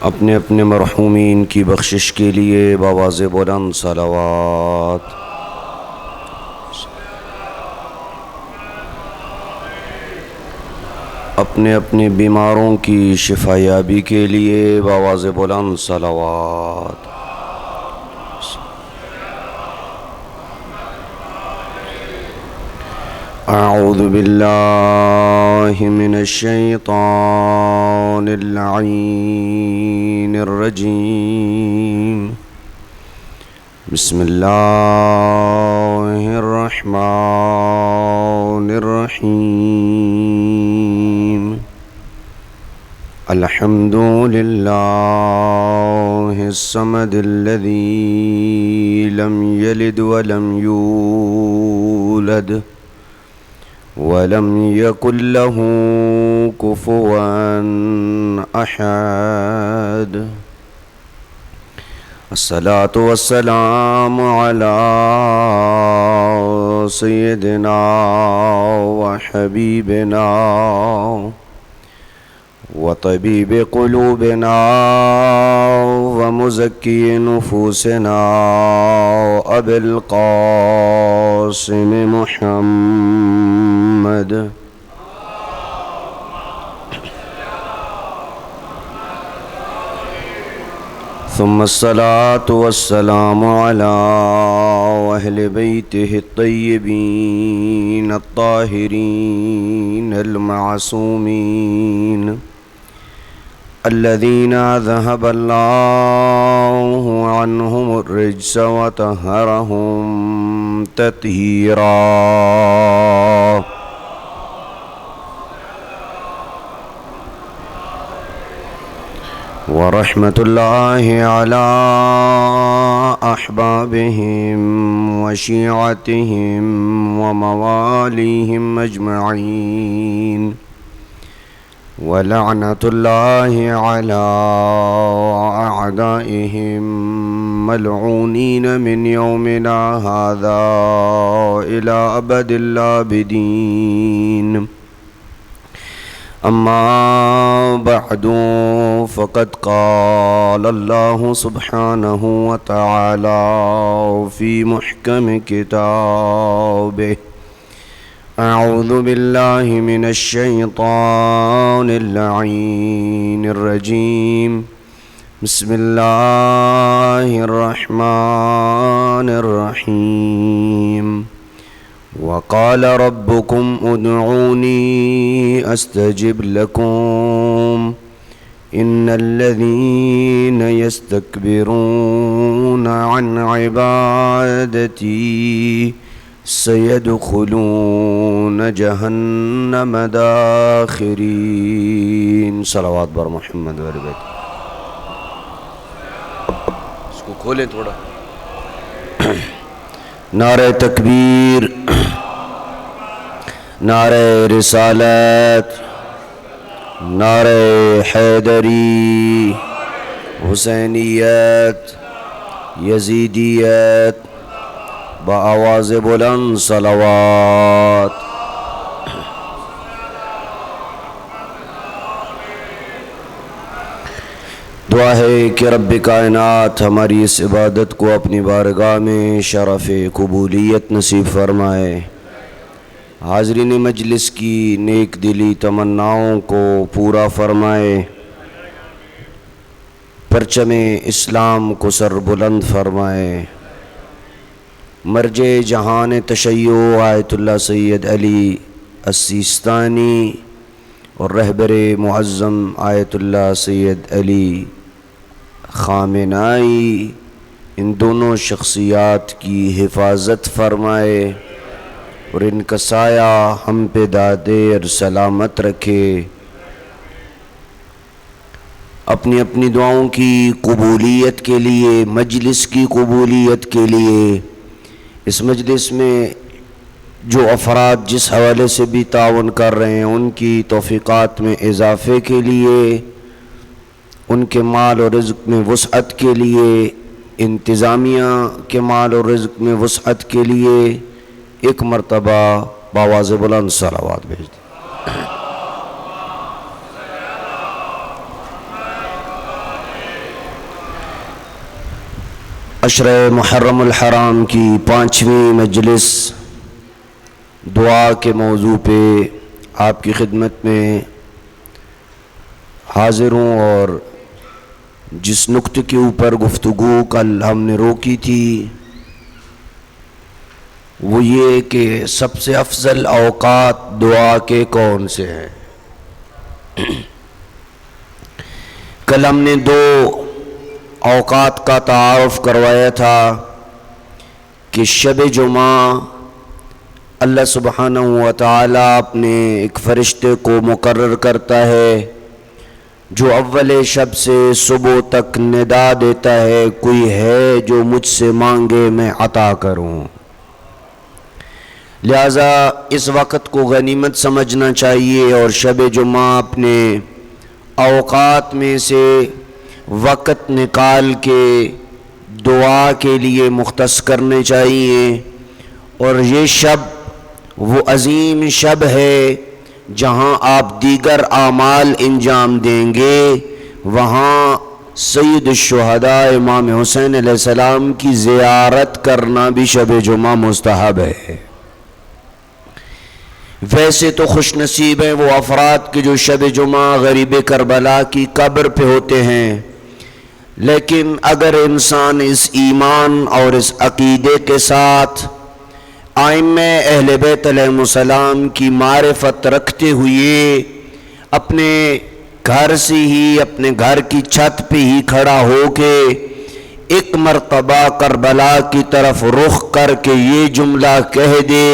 اپنے اپنے مرحومین کی بخشش کے لیے بآواز بلند صلوات۔ اپنے اپنے بیماروں کی شفا یابی کے لیے بآواز بلند صلوات۔ اعوذ باللہ من الشیطان اللعین الرجیم، بسم اللہ الرحمن الرحیم، الحمد للہ الصمد الذی لم یلد ولم یولد ولم يكن له كفوا أحد، الصلاة والسلام على سيدنا وحبيبنا وطبيب قلوبنا ومزكي نفوسنا أبي القاسم محمد، ثم الصلاة والسلام على أهل بيته الطيبين الطاهرين المعصومين الذين ذهب الله عنهم الرجس وطهرهم تطهيرا، ورحمة الله على أحبابهم وشيعتهم ومواليهم أجمعين، ولعنة الله على أعدائهم ملعونين من يومنا هذا إلى أبد الآبدين. أما بعد، فقد قال الله سبحانه وتعالى في محكم كتابه: أعوذ بالله من الشيطان اللعين الرجيم، بسم الله الرحمن الرحيم، وقال ربكم ادعوني أستجب لكم إن الذين يستكبرون عن عبادتي سيدخلون جہنم داخرین۔ صلوات بر محمد و آل بیت۔ اس کو کھولیں تھوڑا۔ نعرہ تکبیر، نعرہ رسالت، نعرہ حیدری، حسینیت، یزیدیت، بآواز بلند صلوات۔ دعا ہے کہ رب کائنات ہماری اس عبادت کو اپنی بارگاہ میں شرف قبولیت نصیب فرمائے، حاضرین مجلس کی نیک دلی تمناؤں کو پورا فرمائے، پرچم اسلام کو سر بلند فرمائے۔ مرجع جہان تشیع آیت اللہ سید علی السیستانی اور رہبر معظم آیت اللہ سید علی خامنائی، ان دونوں شخصیات کی حفاظت فرمائے اور ان کا سایہ ہم پہ دائر سلامت رکھے۔ اپنی اپنی دعاؤں کی قبولیت کے لیے، مجلس کی قبولیت کے لیے، اس مجلس میں جو افراد جس حوالے سے بھی تعاون کر رہے ہیں ان کی توفیقات میں اضافے کے لیے، ان کے مال و رزق میں وسعت کے لیے، انتظامیہ کے مال و رزق میں وسعت کے لیے ایک مرتبہ بآواز بلند صلوات بھیج دیں۔ عشرہ محرم الحرام کی 5ویں مجلس دعا کے موضوع پہ آپ کی خدمت میں حاضر ہوں، اور جس نقطے کے اوپر گفتگو کل ہم نے روکی تھی وہ یہ کہ سب سے افضل اوقات دعا کے کون سے ہیں۔ کل ہم نے 2 اوقات کا تعارف کروایا تھا کہ شب جمعہ اللہ سبحانہ و تعالی اپنے ایک فرشتے کو مقرر کرتا ہے جو اول شب سے صبح تک ندا دیتا ہے، کوئی ہے جو مجھ سے مانگے میں عطا کروں۔ لہذا اس وقت کو غنیمت سمجھنا چاہیے اور شب جمعہ اپنے اوقات میں سے وقت نکال کے دعا کے لیے مختص کرنے چاہیے، اور یہ شب وہ عظیم شب ہے جہاں آپ دیگر اعمال انجام دیں گے، وہاں سید الشہداء امام حسین علیہ السلام کی زیارت کرنا بھی شب جمعہ مستحب ہے۔ ویسے تو خوش نصیب ہیں وہ افراد کے جو شب جمعہ غریب کربلا کی قبر پہ ہوتے ہیں، لیکن اگر انسان اس ایمان اور اس عقیدے کے ساتھ ائمہ اہل بیت علیہ السلام کی معرفت رکھتے ہوئے اپنے گھر سے ہی اپنے گھر کی چھت پہ ہی کھڑا ہو کے ایک مرتبہ کربلا کی طرف رخ کر کے یہ جملہ کہہ دے،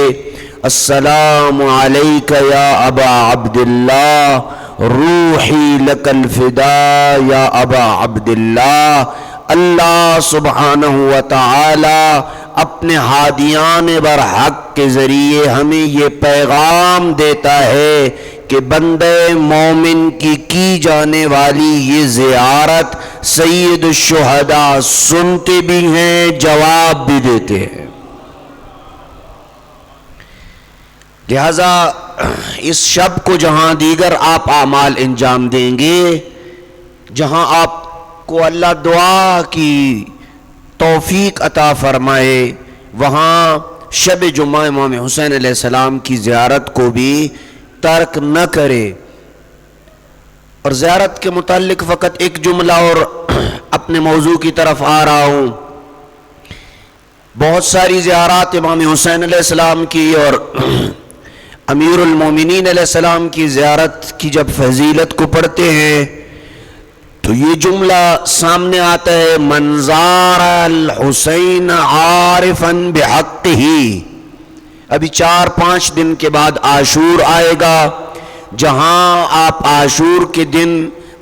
السلام علیک یا ابا عبداللہ روحی لک الفدا یا ابا عبداللہ، اللہ سبحانہ و تعالی اپنے ہادیان برحق کے ذریعے ہمیں یہ پیغام دیتا ہے کہ بندے مومن کی جانے والی یہ زیارت سید الشہداء سنتے بھی ہیں، جواب بھی دیتے ہیں۔ لہذا اس شب کو جہاں دیگر آپ اعمال انجام دیں گے، جہاں آپ کو اللہ دعا کی توفیق عطا فرمائے، وہاں شب جمعہ امام حسین علیہ السلام کی زیارت کو بھی ترک نہ کرے۔ اور زیارت کے متعلق فقط ایک جملہ اور اپنے موضوع کی طرف آ رہا ہوں۔ بہت ساری زیارات امام حسین علیہ السلام کی اور امیر المومنین علیہ السلام کی زیارت کی جب فضیلت کو پڑھتے ہیں تو یہ جملہ سامنے آتا ہے، من زار الحسین عارفا بحقہ۔ ابھی 4-5 دن کے بعد عاشور آئے گا، جہاں آپ عاشور کے دن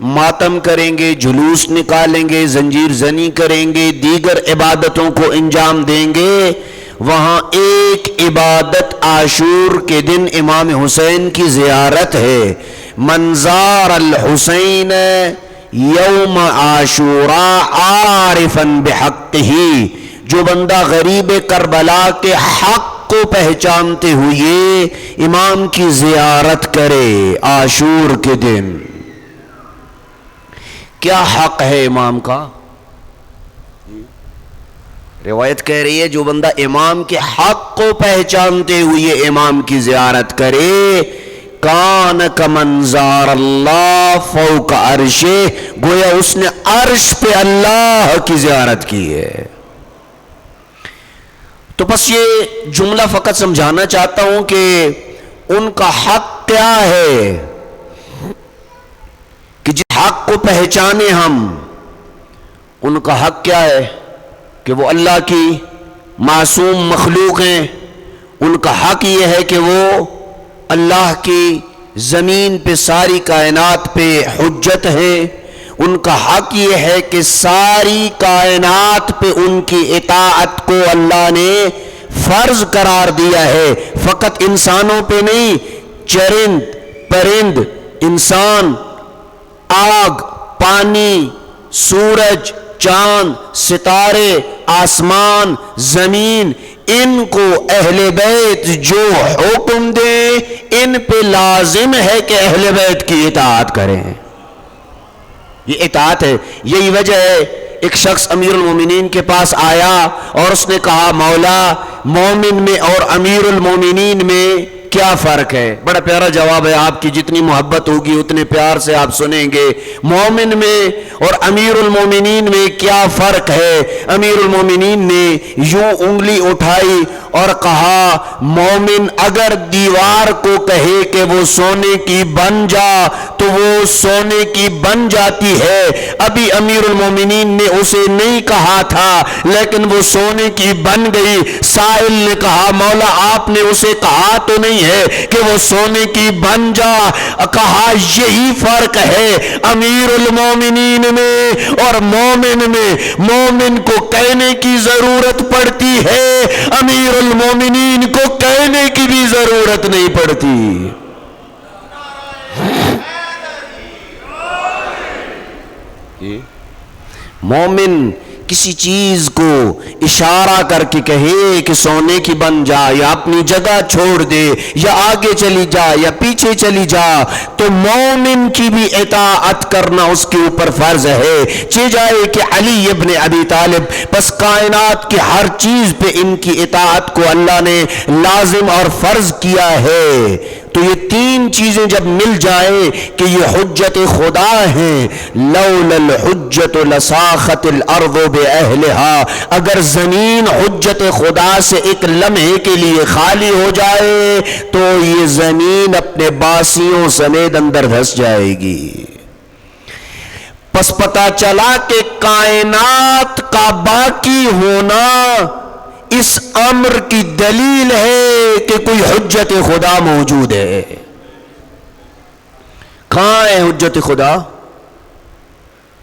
ماتم کریں گے، جلوس نکالیں گے، زنجیر زنی کریں گے، دیگر عبادتوں کو انجام دیں گے، وہاں ایک عبادت عاشور کے دن امام حسین کی زیارت ہے۔ من زار الحسین یوم عاشوراء عارفا بحقہ، جو بندہ غریب کربلا کے حق کو پہچانتے ہوئے امام کی زیارت کرے عاشور کے دن۔ کیا حق ہے امام کا؟ روایت کہہ رہی ہے جو بندہ امام کے حق کو پہچانتے ہوئے امام کی زیارت کرے، کان کمن زار اللہ فوق عرشہ، گویا اس نے عرش پہ اللہ کی زیارت کی ہے۔ تو بس یہ جملہ فقط سمجھانا چاہتا ہوں کہ ان کا حق کیا ہے، کہ جس حق کو پہچانے ہم، ان کا حق کیا ہے کہ وہ اللہ کی معصوم مخلوق ہیں۔ ان کا حق یہ ہے کہ وہ اللہ کی زمین پہ ساری کائنات پہ حجت ہے۔ ان کا حق یہ ہے کہ ساری کائنات پہ ان کی اطاعت کو اللہ نے فرض قرار دیا ہے، فقط انسانوں پہ نہیں، چرند پرند، انسان، آگ، پانی، سورج، چاند، ستارے، آسمان، زمین، ان کو اہل بیت جو حکم دے ان پہ لازم ہے کہ اہل بیت کی اطاعت کریں۔ یہ اطاعت ہے۔ یہی وجہ ہے ایک شخص امیر المومنین کے پاس آیا اور اس نے کہا مولا مومن میں اور امیر المومنین میں کیا فرق ہے؟ بڑا پیارا جواب ہے، آپ کی جتنی محبت ہوگی اتنے پیار سے آپ سنیں گے۔ مومن میں اور امیر المومنین میں کیا فرق ہے؟ امیر المومنین نے یوں انگلی اٹھائی اور کہا مومن اگر دیوار کو کہے کہ وہ سونے کی بن جا تو وہ سونے کی بن جاتی ہے۔ ابھی امیر المومنین نے اسے نہیں کہا تھا لیکن وہ سونے کی بن گئی۔ سائل نے کہا مولا آپ نے اسے کہا تو نہیں ہے کہ وہ سونے کی بن جا؟ کہا یہی فرق ہے امیر المومنین میں اور مومن میں۔ مومن کو کہنے کی ضرورت پڑتی ہے، امیر المومنین کو کہنے کی بھی ضرورت نہیں پڑتی۔ مومن کسی چیز کو اشارہ کر کے کہے کہ سونے کی بن جا یا اپنی جگہ چھوڑ دے یا آگے چلی جا یا پیچھے چلی جا تو مومن کی بھی اطاعت کرنا اس کے اوپر فرض ہے، چہ جائے کہ علی ابن ابی طالب۔ پس کائنات کی ہر چیز پہ ان کی اطاعت کو اللہ نے لازم اور فرض کیا ہے۔ تو یہ تین چیزیں جب مل جائیں کہ یہ حجت خدا ہیں، لولا الحجت لساخت الارض باہلها، اگر زمین حجت خدا سے ایک لمحے کے لیے خالی ہو جائے تو یہ زمین اپنے باسیوں سمیت اندر دھس جائے گی۔ پس پتہ چلا کہ کائنات کا باقی ہونا اس امر کی دلیل ہے کہ کوئی حجت خدا موجود ہے۔ کہاں ہے حجت خدا؟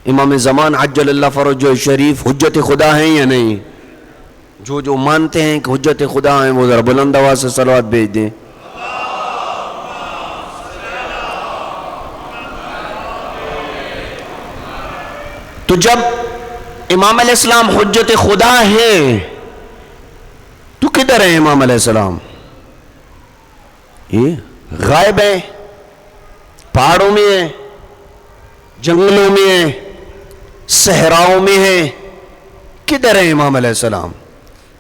امام زمان عجل اللہ فرجہ شریف حجت خدا ہیں یا نہیں؟ جو مانتے ہیں کہ حجت خدا ہیں وہ ذرا بلند آواز سے صلوات بھیج دیں۔ تو جب امام علیہ السلام حجت خدا ہیں تو کدھر ہے امام علیہ السلام؟ یہ غائب ہے، پہاڑوں میں ہے، جنگلوں میں ہے، صحراؤں میں ہے، کدھر ہے امام علیہ السلام؟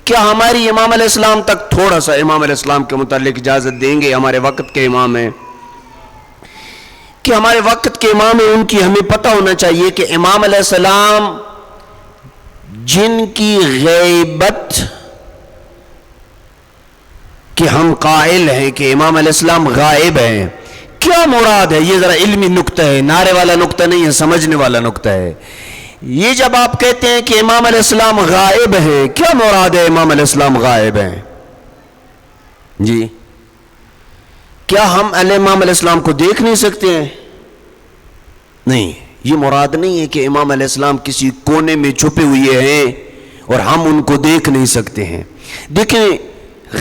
کیا ہماری امام علیہ السلام تک تھوڑا سا امام علیہ السلام کے متعلق اجازت دیں گے؟ ہمارے وقت کے امام ہیں کہ ہمارے وقت کے امام ہیں، ان کی ہمیں پتہ ہونا چاہیے کہ امام علیہ السلام جن کی غیبت کہ ہم قائل ہیں کہ امام علیہ السلام غائب ہیں، کیا مراد ہے؟ یہ ذرا علمی نکتہ ہے، نعرے والا نکتہ نہیں ہے، سمجھنے والا نکتہ ہے۔ یہ جب آپ کہتے ہیں کہ امام علیہ السلام غائب ہیں، کیا مراد ہے امام علیہ السلام غائب ہیں؟ جی کیا ہم امام علیہ السلام کو دیکھ نہیں سکتے ہیں؟ نہیں، یہ مراد نہیں ہے کہ امام علیہ السلام کسی کونے میں چھپے ہوئے ہیں اور ہم ان کو دیکھ نہیں سکتے ہیں۔ دیکھیں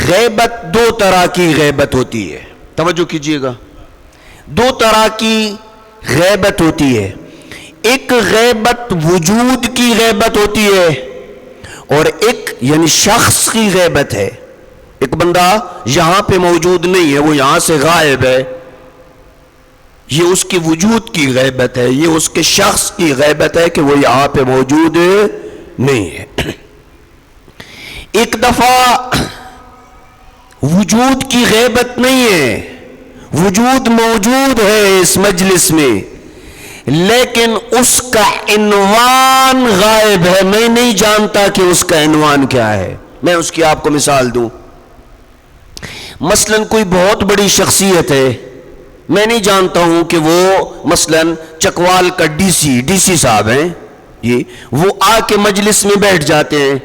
غیبت دو طرح کی غیبت ہوتی ہے، توجہ کیجئے گا، دو طرح کی غیبت ہوتی ہے۔ ایک غیبت وجود کی غیبت ہوتی ہے اور ایک یعنی شخص کی غیبت ہے۔ ایک بندہ یہاں پہ موجود نہیں ہے، وہ یہاں سے غائب ہے، یہ اس کی وجود کی غیبت ہے، یہ اس کے شخص کی غیبت ہے کہ وہ یہاں پہ موجود نہیں ہے۔ ایک دفعہ وجود کی غیبت نہیں ہے، وجود موجود ہے اس مجلس میں لیکن اس کا عنوان غائب ہے، میں نہیں جانتا کہ اس کا عنوان کیا ہے۔ میں اس کی آپ کو مثال دوں، مثلا کوئی بہت بڑی شخصیت ہے، میں نہیں جانتا ہوں کہ وہ مثلا چکوال کا ڈی سی صاحب ہیں، یہ وہ آ کے مجلس میں بیٹھ جاتے ہیں،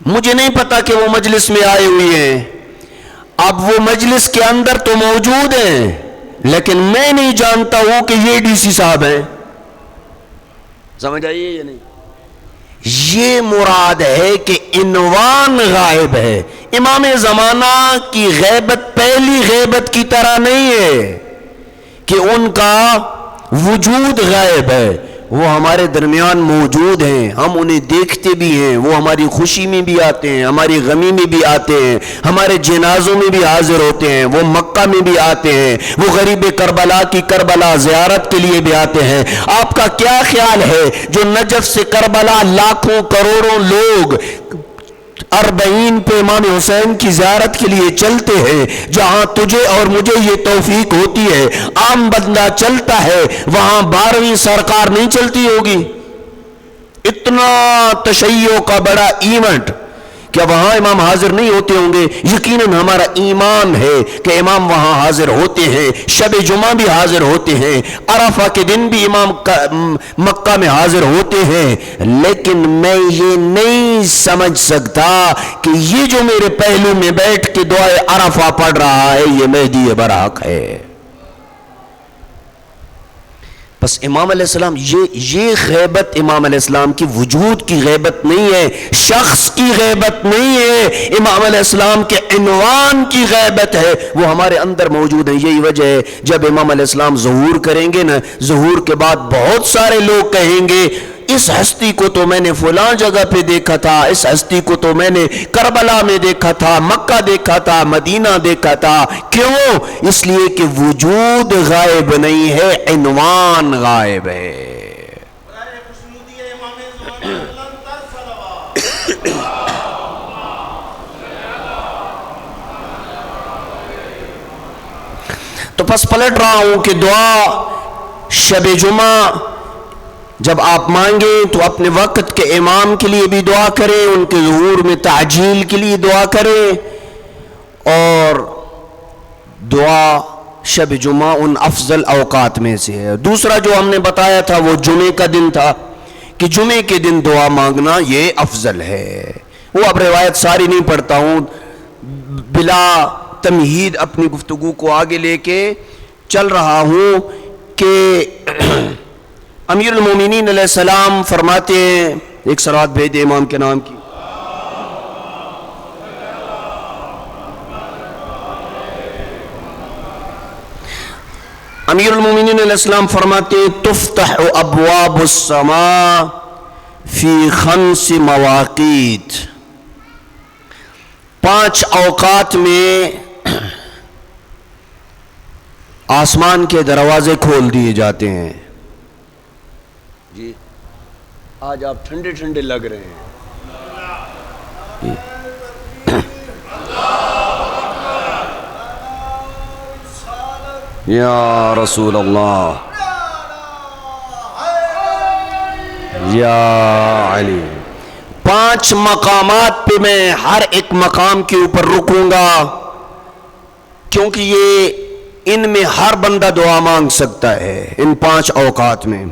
مجھے نہیں پتا کہ وہ مجلس میں آئے ہوئے ہیں۔ اب وہ مجلس کے اندر تو موجود ہیں لیکن میں نہیں جانتا ہوں کہ یہ ڈی سی صاحب ہیں۔ سمجھ آئیے یا نہیں؟ یہ مراد ہے کہ عنوان غائب ہے۔ امام زمانہ کی غیبت پہلی غیبت کی طرح نہیں ہے کہ ان کا وجود غائب ہے، وہ ہمارے درمیان موجود ہیں، ہم انہیں دیکھتے بھی ہیں، وہ ہماری خوشی میں بھی آتے ہیں، ہماری غمی میں بھی آتے ہیں، ہمارے جنازوں میں بھی حاضر ہوتے ہیں، وہ مکہ میں بھی آتے ہیں، وہ غریب کربلا کی کربلا زیارت کے لیے بھی آتے ہیں۔ آپ کا کیا خیال ہے جو نجف سے کربلا لاکھوں کروڑوں لوگ 40 پہ امام حسین کی زیارت کے لیے چلتے ہیں، جہاں تجھے اور مجھے یہ توفیق ہوتی ہے عام بندہ چلتا ہے، وہاں 12ویں سرکار نہیں چلتی ہوگی؟ اتنا تشیع کا بڑا ایونٹ، کیا وہاں امام حاضر نہیں ہوتے ہوں گے؟ یقیناً ہمارا ایمان ہے کہ امام وہاں حاضر ہوتے ہیں، شب جمعہ بھی حاضر ہوتے ہیں، عرفہ کے دن بھی امام مکہ میں حاضر ہوتے ہیں، لیکن میں یہ نہیں سمجھ سکتا کہ یہ جو میرے پہلو میں بیٹھ کے دعائے عرفہ پڑھ رہا ہے یہ مہدی برحق ہے۔ بس امام علیہ السلام یہ غیبت امام علیہ السلام کی وجود کی غیبت نہیں ہے، شخص کی غیبت نہیں ہے، امام علیہ السلام کے عنوان کی غیبت ہے، وہ ہمارے اندر موجود ہے۔ یہی وجہ ہے جب امام علیہ السلام ظہور کریں گے نا، ظہور کے بعد بہت سارے لوگ کہیں گے اس ہستی کو تو میں نے فلاں جگہ پہ دیکھا تھا، اس ہستی کو تو میں نے کربلا میں دیکھا تھا، مکہ دیکھا تھا، مدینہ دیکھا تھا۔ کیوں؟ اس لیے کہ وجود غائب نہیں ہے، عنوان غائب ہے۔ تو پس پلٹ رہا ہوں کہ دعا شب جمعہ جب آپ مانگیں تو اپنے وقت کے امام کے لیے بھی دعا کریں، ان کے ظہور میں تعجیل کے لیے دعا کریں، اور دعا شب جمعہ ان افضل اوقات میں سے ہے۔ دوسرا جو ہم نے بتایا تھا وہ جمعے کا دن تھا کہ جمعے کے دن دعا مانگنا یہ افضل ہے۔ وہ اب روایت ساری نہیں پڑھتا ہوں، بلا تمہید اپنی گفتگو کو آگے لے کے چل رہا ہوں کہ امیر المومنین علیہ السلام فرماتے ہیں، ایک صلوات بھیج دے امام کے نام کی۔ امیر المومنین علیہ السلام فرماتے ہیں تفتح ابواب السماء فی 5 مواقیت، 5 اوقات میں آسمان کے دروازے کھول دیے جاتے ہیں۔ جی آج آپ ٹھنڈے ٹھنڈے لگ رہے ہیں۔ یا رسول اللہ، یا علی۔ 5 مقامات پہ میں ہر ایک مقام کے اوپر رکوں گا، کیونکہ یہ ان میں ہر بندہ دعا مانگ سکتا ہے۔ ان 5 اوقات میں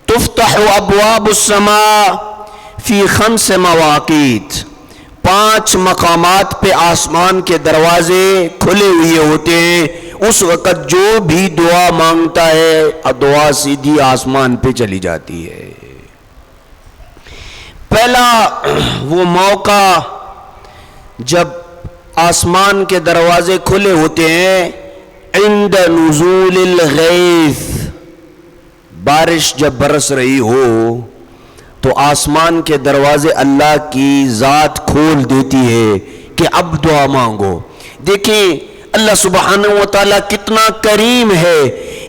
تفتح ابواب السماء فی 5 مواقیت، 5 مقامات پہ آسمان کے دروازے کھلے ہوئے ہوتے ہیں۔ اس وقت جو بھی دعا مانگتا ہے دعا سیدھی آسمان پہ چلی جاتی ہے۔ پہلا وہ موقع جب آسمان کے دروازے کھلے ہوتے ہیں عند نزول الغیث، بارش جب برس رہی ہو تو آسمان کے دروازے اللہ کی ذات کھول دیتی ہے کہ اب دعا مانگو۔ دیکھیں اللہ سبحانہ و تعالیٰ کتنا کریم ہے،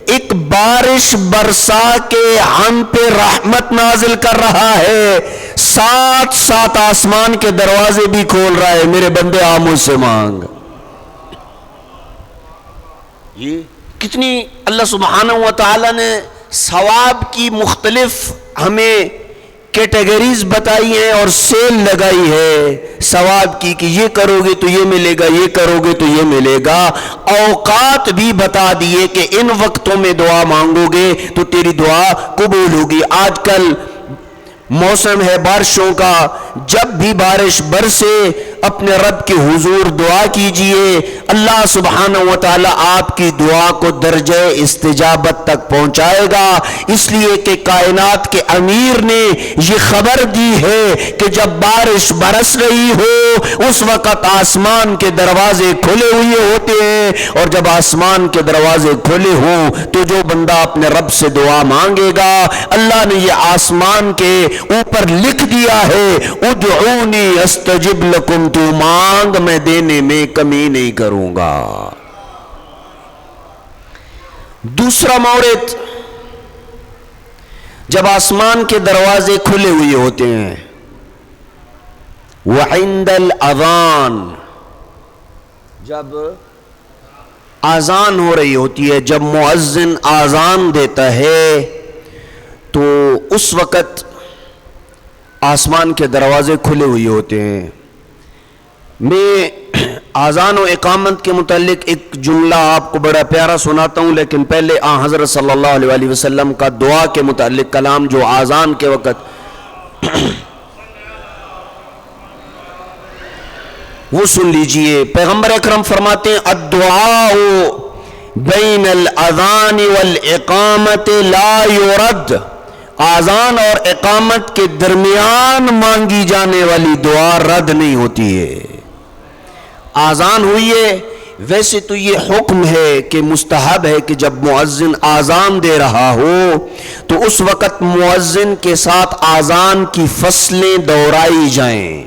ایک بارش برسا کے ہم پہ رحمت نازل کر رہا ہے، ساتھ ساتھ آسمان کے دروازے بھی کھول رہا ہے، میرے بندے آ مجھ سے مانگ۔ یہ کتنی اللہ سبحانہ و تعالیٰ نے ثواب کی مختلف ہمیں کیٹیگریز بتائی ہیں اور سیل لگائی ہے ثواب کی کہ یہ کرو گے تو یہ ملے گا، یہ کرو گے تو یہ ملے گا۔ اوقات بھی بتا دیے کہ ان وقتوں میں دعا مانگو گے تو تیری دعا قبول ہوگی۔ آج کل موسم ہے بارشوں کا، جب بھی بارش برسے اپنے رب کے حضور دعا کیجئے، اللہ سبحانہ و تعالی آپ کی دعا کو درجہ استجابت تک پہنچائے گا، اس لیے کہ کائنات کے امیر نے یہ خبر دی ہے کہ جب بارش برس رہی ہو اس وقت آسمان کے دروازے کھلے ہوئے ہوتے ہیں، اور جب آسمان کے دروازے کھلے ہوں تو جو بندہ اپنے رب سے دعا مانگے گا، اللہ نے یہ آسمان کے اوپر لکھ دیا ہے، ادعونی استجب لکم، تو مانگ میں دینے میں کمی نہیں کروں گا۔ دوسرا مورد، جب آسمان کے دروازے کھلے ہوئے ہوتے ہیں، وعند الاذان، جب آذان ہو رہی ہوتی ہے، جب مؤذن آذان دیتا ہے تو اس وقت آسمان کے دروازے کھلے ہوئے ہوتے ہیں۔ میں آذان و اقامت کے متعلق ایک جملہ آپ کو بڑا پیارا سناتا ہوں، لیکن پہلے حضرت صلی اللہ علیہ وسلم کا دعا کے متعلق کلام جو آذان کے وقت وہ سن لیجئے۔ پیغمبر اکرم فرماتے ہیں الدعاء بین الاذان والاقامت لا یرد، آذان اور اقامت کے درمیان مانگی جانے والی دعا رد نہیں ہوتی ہے۔ آذان ہوئی ہے، ویسے تو یہ حکم ہے کہ مستحب ہے کہ جب مؤذن آذان دے رہا ہو تو اس وقت مؤذن کے ساتھ آذان کی فصلیں دہرائی جائیں۔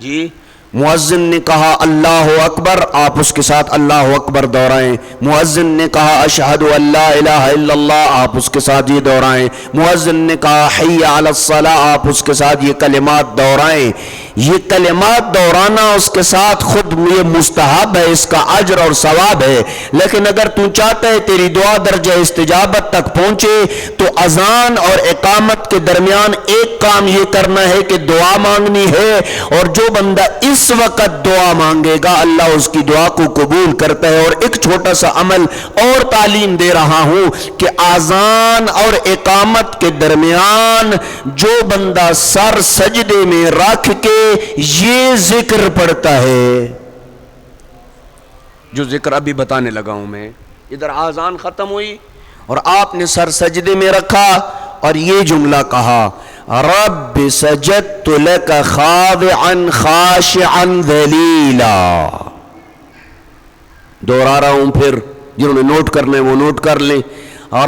جی، مؤذن نے کہا اللہ اکبر، آپ اس کے ساتھ اللہ اکبر دہرائیں۔ مؤذن نے کہا اشہد ان لا الہ الا اللہ، آپ اس کے ساتھ یہ دہرائیں۔ مؤذن نے کہا حی علی الصلاۃ، آپ اس کے ساتھ یہ کلمات دہرائیں۔ یہ کلمات دہرانا اس کے ساتھ خود یہ مستحب ہے، اس کا اجر اور ثواب ہے، لیکن اگر تو چاہتا ہے تیری دعا درجہ استجابت تک پہنچے تو اذان اور اقامت کے درمیان ایک کام یہ کرنا ہے کہ دعا مانگنی ہے، اور جو بندہ اس وقت دعا مانگے گا اللہ اس کی دعا کو قبول کرتا ہے۔ اور ایک چھوٹا سا عمل اور تعلیم دے رہا ہوں کہ اذان اور اقامت کے درمیان جو بندہ سر سجدے میں رکھ کے یہ ذکر پڑھتا ہے، جو ذکر ابھی بتانے لگا ہوں میں، ادھر اذان ختم ہوئی اور آپ نے سر سجدے میں رکھا اور یہ جملہ کہا رب سجدت لک خاضعا خاشعا ذلیلا۔ دوہرا رہا ہوں، پھر جنہوں نے نوٹ کرنا ہے وہ نوٹ کر لیں۔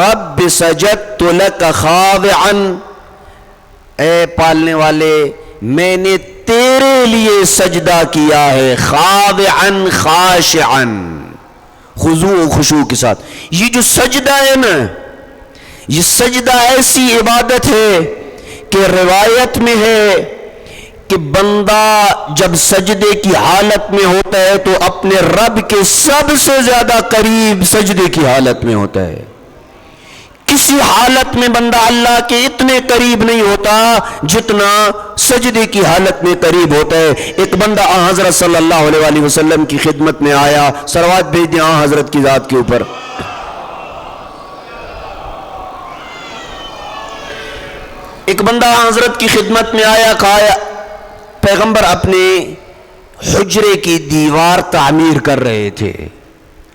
رب سجدت لک خاضعا، اے پالنے والے میں نے تیرے لیے سجدہ کیا ہے، خاضعا خاشعا، خضوع و خشوع کے ساتھ۔ یہ جو سجدہ ہے نا، یہ سجدہ ایسی عبادت ہے کہ روایت میں ہے کہ بندہ جب سجدے کی حالت میں ہوتا ہے تو اپنے رب کے سب سے زیادہ قریب سجدے کی حالت میں ہوتا ہے۔ کسی حالت میں بندہ اللہ کے اتنے قریب نہیں ہوتا جتنا سجدے کی حالت میں قریب ہوتا ہے۔ ایک بندہ حضرت صلی اللہ علیہ وسلم کی خدمت میں آیا، صلوات بھیج دیں حضرت کی ذات کے اوپر۔ ایک بندہ حضرت کی خدمت میں آیا، کہا پیغمبر اپنے حجرے کی دیوار تعمیر کر رہے تھے۔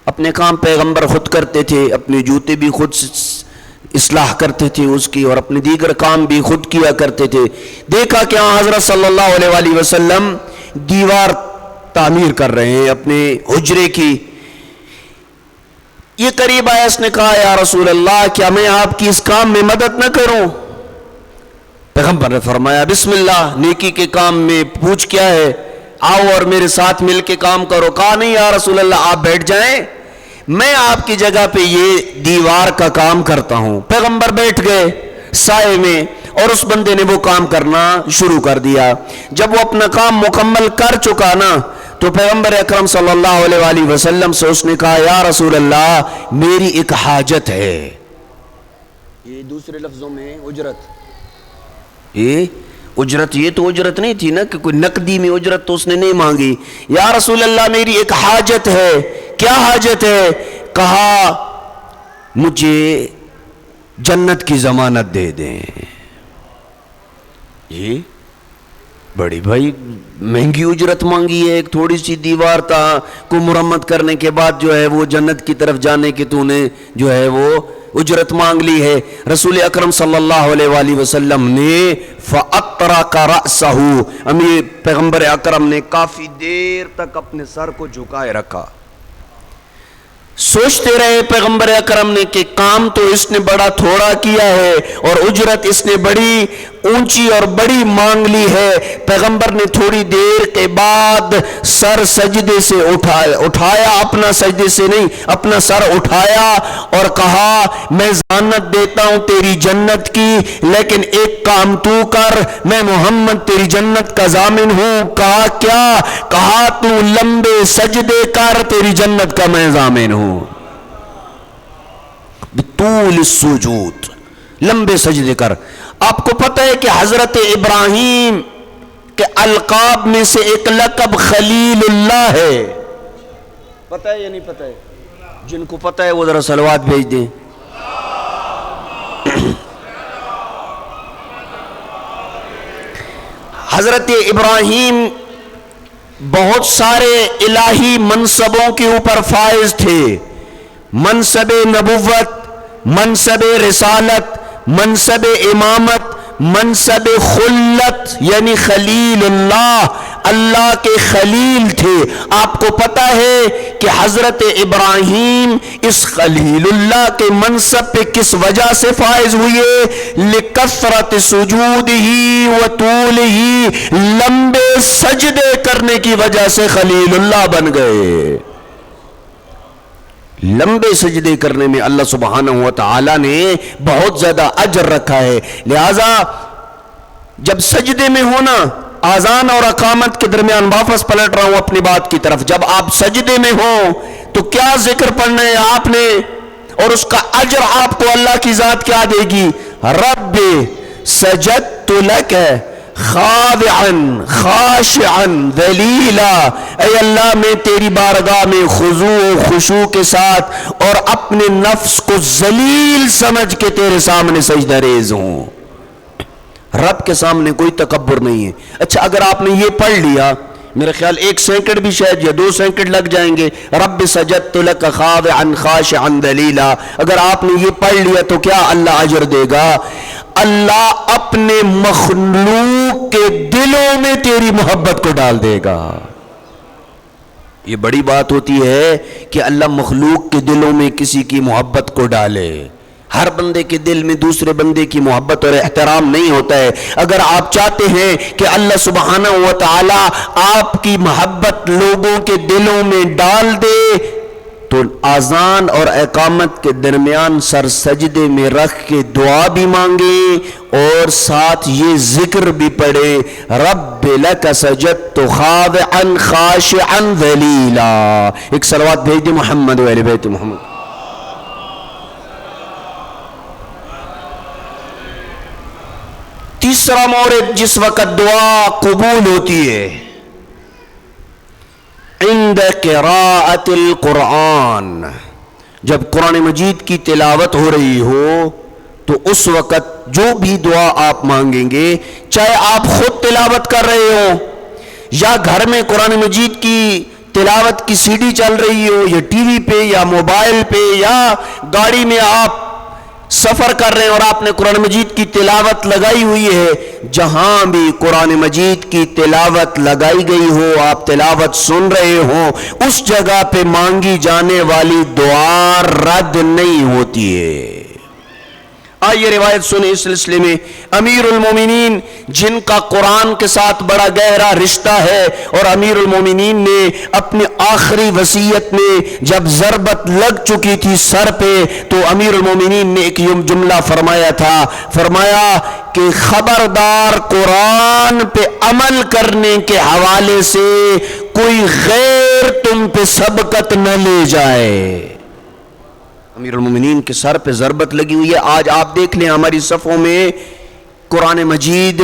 اپنے کام پیغمبر خود کرتے تھے، اپنے جوتے بھی خود اصلاح کرتے تھے اس کی، اور اپنے دیگر کام بھی خود کیا کرتے تھے۔ دیکھا کہ حضرت صلی اللہ علیہ وسلم دیوار تعمیر کر رہے ہیں اپنے حجرے کی۔ یہ قریب آیا، اس نے کہا یا رسول اللہ کیا میں آپ کی اس کام میں مدد نہ کروں؟ پیغمبر نے فرمایا بسم اللہ، نیکی کے کام میں پوچھ کیا ہے، آؤ اور میرے ساتھ مل کے کام کرو۔ کہا نہیں یا رسول اللہ آپ بیٹھ جائیں، میں آپ کی جگہ پہ یہ دیوار کا کام کرتا ہوں۔ پیغمبر بیٹھ گئے سائے میں اور اس بندے نے وہ کام کرنا شروع کر دیا۔ جب وہ اپنا کام مکمل کر چکا نا تو پیغمبر اکرم صلی اللہ علیہ وسلم سے اس نے کہا یا رسول اللہ میری ایک حاجت ہے۔ یہ دوسرے لفظوں میں اجرت، یہ اجرت، یہ تو اجرت نہیں تھی نا کہ کوئی نقدی میں اجرت تو اس نے نہیں مانگی۔ یا رسول اللہ میری ایک حاجت ہے۔ کیا حاجت ہے؟ کہا مجھے جنت کی ضمانت دے دیں۔ بڑی بھائی مہنگی اجرت مانگی ہے، ایک تھوڑی سی دیوار تھا کو مرمت کرنے کے بعد جو ہے وہ جنت کی طرف جانے کی تو نے جو ہے وہ اجرت مانگ لی ہے۔ رسول اکرم صلی اللہ علیہ وآلہ وسلم نے فَأَطْرَقَ رَأْسَهُ، امیر پیغمبر اکرم نے کافی دیر تک اپنے سر کو جھکائے رکھا، سوچتے رہے پیغمبر اکرم نے کہ کام تو اس نے بڑا تھوڑا کیا ہے اور اجرت اس نے بڑی اونچی اور بڑی مانگ لی ہے۔ پیغمبر نے تھوڑی دیر کے بعد سر سجدے سے اٹھایا، اپنا سجدے سے نہیں، اپنا سر اٹھایا اور کہا میں ضمانت دیتا ہوں تیری جنت کی، لیکن ایک کام تو کر، میں محمد تیری جنت کا ضامن ہوں۔ کہا کیا؟ کہا تو لمبے سجدے کر، تیری جنت کا میں ضامن ہوں۔ بطول السجود، لمبے سجدے کر۔ آپ کو پتہ ہے کہ حضرت ابراہیم کے القاب میں سے ایک لقب خلیل اللہ ہے، پتہ ہے یا نہیں پتہ ہے؟ جن کو پتہ ہے وہ ذرا صلوات بھیج دیں۔ حضرت ابراہیم بہت سارے الہی منصبوں کے اوپر فائز تھے، منصب نبوت، منصب رسالت، منصب امامت، منصب خلت، یعنی خلیل اللہ، اللہ کے خلیل تھے۔ آپ کو پتہ ہے کہ حضرت ابراہیم اس خلیل اللہ کے منصب پہ کس وجہ سے فائز ہوئے؟ لکثرت سجودہ و طولہ، لمبے سجدے کرنے کی وجہ سے خلیل اللہ بن گئے۔ لمبے سجدے کرنے میں اللہ سبحانہ و تعالی نے بہت زیادہ اجر رکھا ہے۔ لہذا جب سجدے میں ہونا، آذان اور اقامت کے درمیان واپس پلٹ رہا ہوں اپنی بات کی طرف، جب آپ سجدے میں ہوں تو کیا ذکر پڑھنا ہے آپ نے، اور اس کا اجر آپ کو اللہ کی ذات کیا دے گی؟ رب سجدت لک خاضعا خاشعا ذلیلا، اے اللہ میں تیری بارگاہ میں خضوع و خشوع کے ساتھ اور اپنے نفس کو ذلیل سمجھ کے تیرے سامنے سجدہ ریز ہوں۔ رب کے سامنے کوئی تکبر نہیں ہے۔ اچھا اگر آپ نے یہ پڑھ لیا، میرے خیال 1 سیکنڈ بھی شاید یا 2 سیکنڈ لگ جائیں گے، رب سجدت لک خاضعا خاشعا ذلیلا، اگر آپ نے یہ پڑھ لیا تو کیا اللہ اجر دے گا؟ اللہ اپنے مخلوق کے دلوں میں تیری محبت کو ڈال دے گا۔ یہ بڑی بات ہوتی ہے کہ اللہ مخلوق کے دلوں میں کسی کی محبت کو ڈالے۔ ہر بندے کے دل میں دوسرے بندے کی محبت اور احترام نہیں ہوتا ہے۔ اگر آپ چاہتے ہیں کہ اللہ سبحانہ و تعالی آپ کی محبت لوگوں کے دلوں میں ڈال دے تو آذان اور اقامت کے درمیان سر سجدے میں رکھ کے دعا بھی مانگے اور ساتھ یہ ذکر بھی پڑھے، رب لک سجدت خاضعا خاشعا ذلیلا۔ ایک صلوات بھیج دیں محمد و اہل بیت محمد۔ تیسرا مورد جس وقت دعا قبول ہوتی ہے، عند قراءت القرآن، جب قرآن مجید کی تلاوت ہو رہی ہو تو اس وقت جو بھی دعا آپ مانگیں گے، چاہے آپ خود تلاوت کر رہے ہو یا گھر میں قرآن مجید کی تلاوت کی سی ڈی چل رہی ہو یا ٹی وی پہ یا موبائل پہ یا گاڑی میں آپ سفر کر رہے ہیں اور آپ نے قرآن مجید کی تلاوت لگائی ہوئی ہے، جہاں بھی قرآن مجید کی تلاوت لگائی گئی ہو، آپ تلاوت سن رہے ہوں، اس جگہ پہ مانگی جانے والی دعا رد نہیں ہوتی ہے۔ آئیے روایت سنیں اس سلسلے میں۔ امیر المومنین جن کا قرآن کے ساتھ بڑا گہرا رشتہ ہے، اور امیر المومنین نے اپنی آخری وصیت میں جب ضربت لگ چکی تھی سر پہ تو امیر المومنین نے ایک جملہ فرمایا تھا، فرمایا کہ خبردار قرآن پہ عمل کرنے کے حوالے سے کوئی غیر تم پہ سبقت نہ لے جائے۔ امیر المومنین کے سر پہ ضربت لگی ہوئی ہے۔ آج آپ دیکھ لیں ہماری صفوں میں قرآن مجید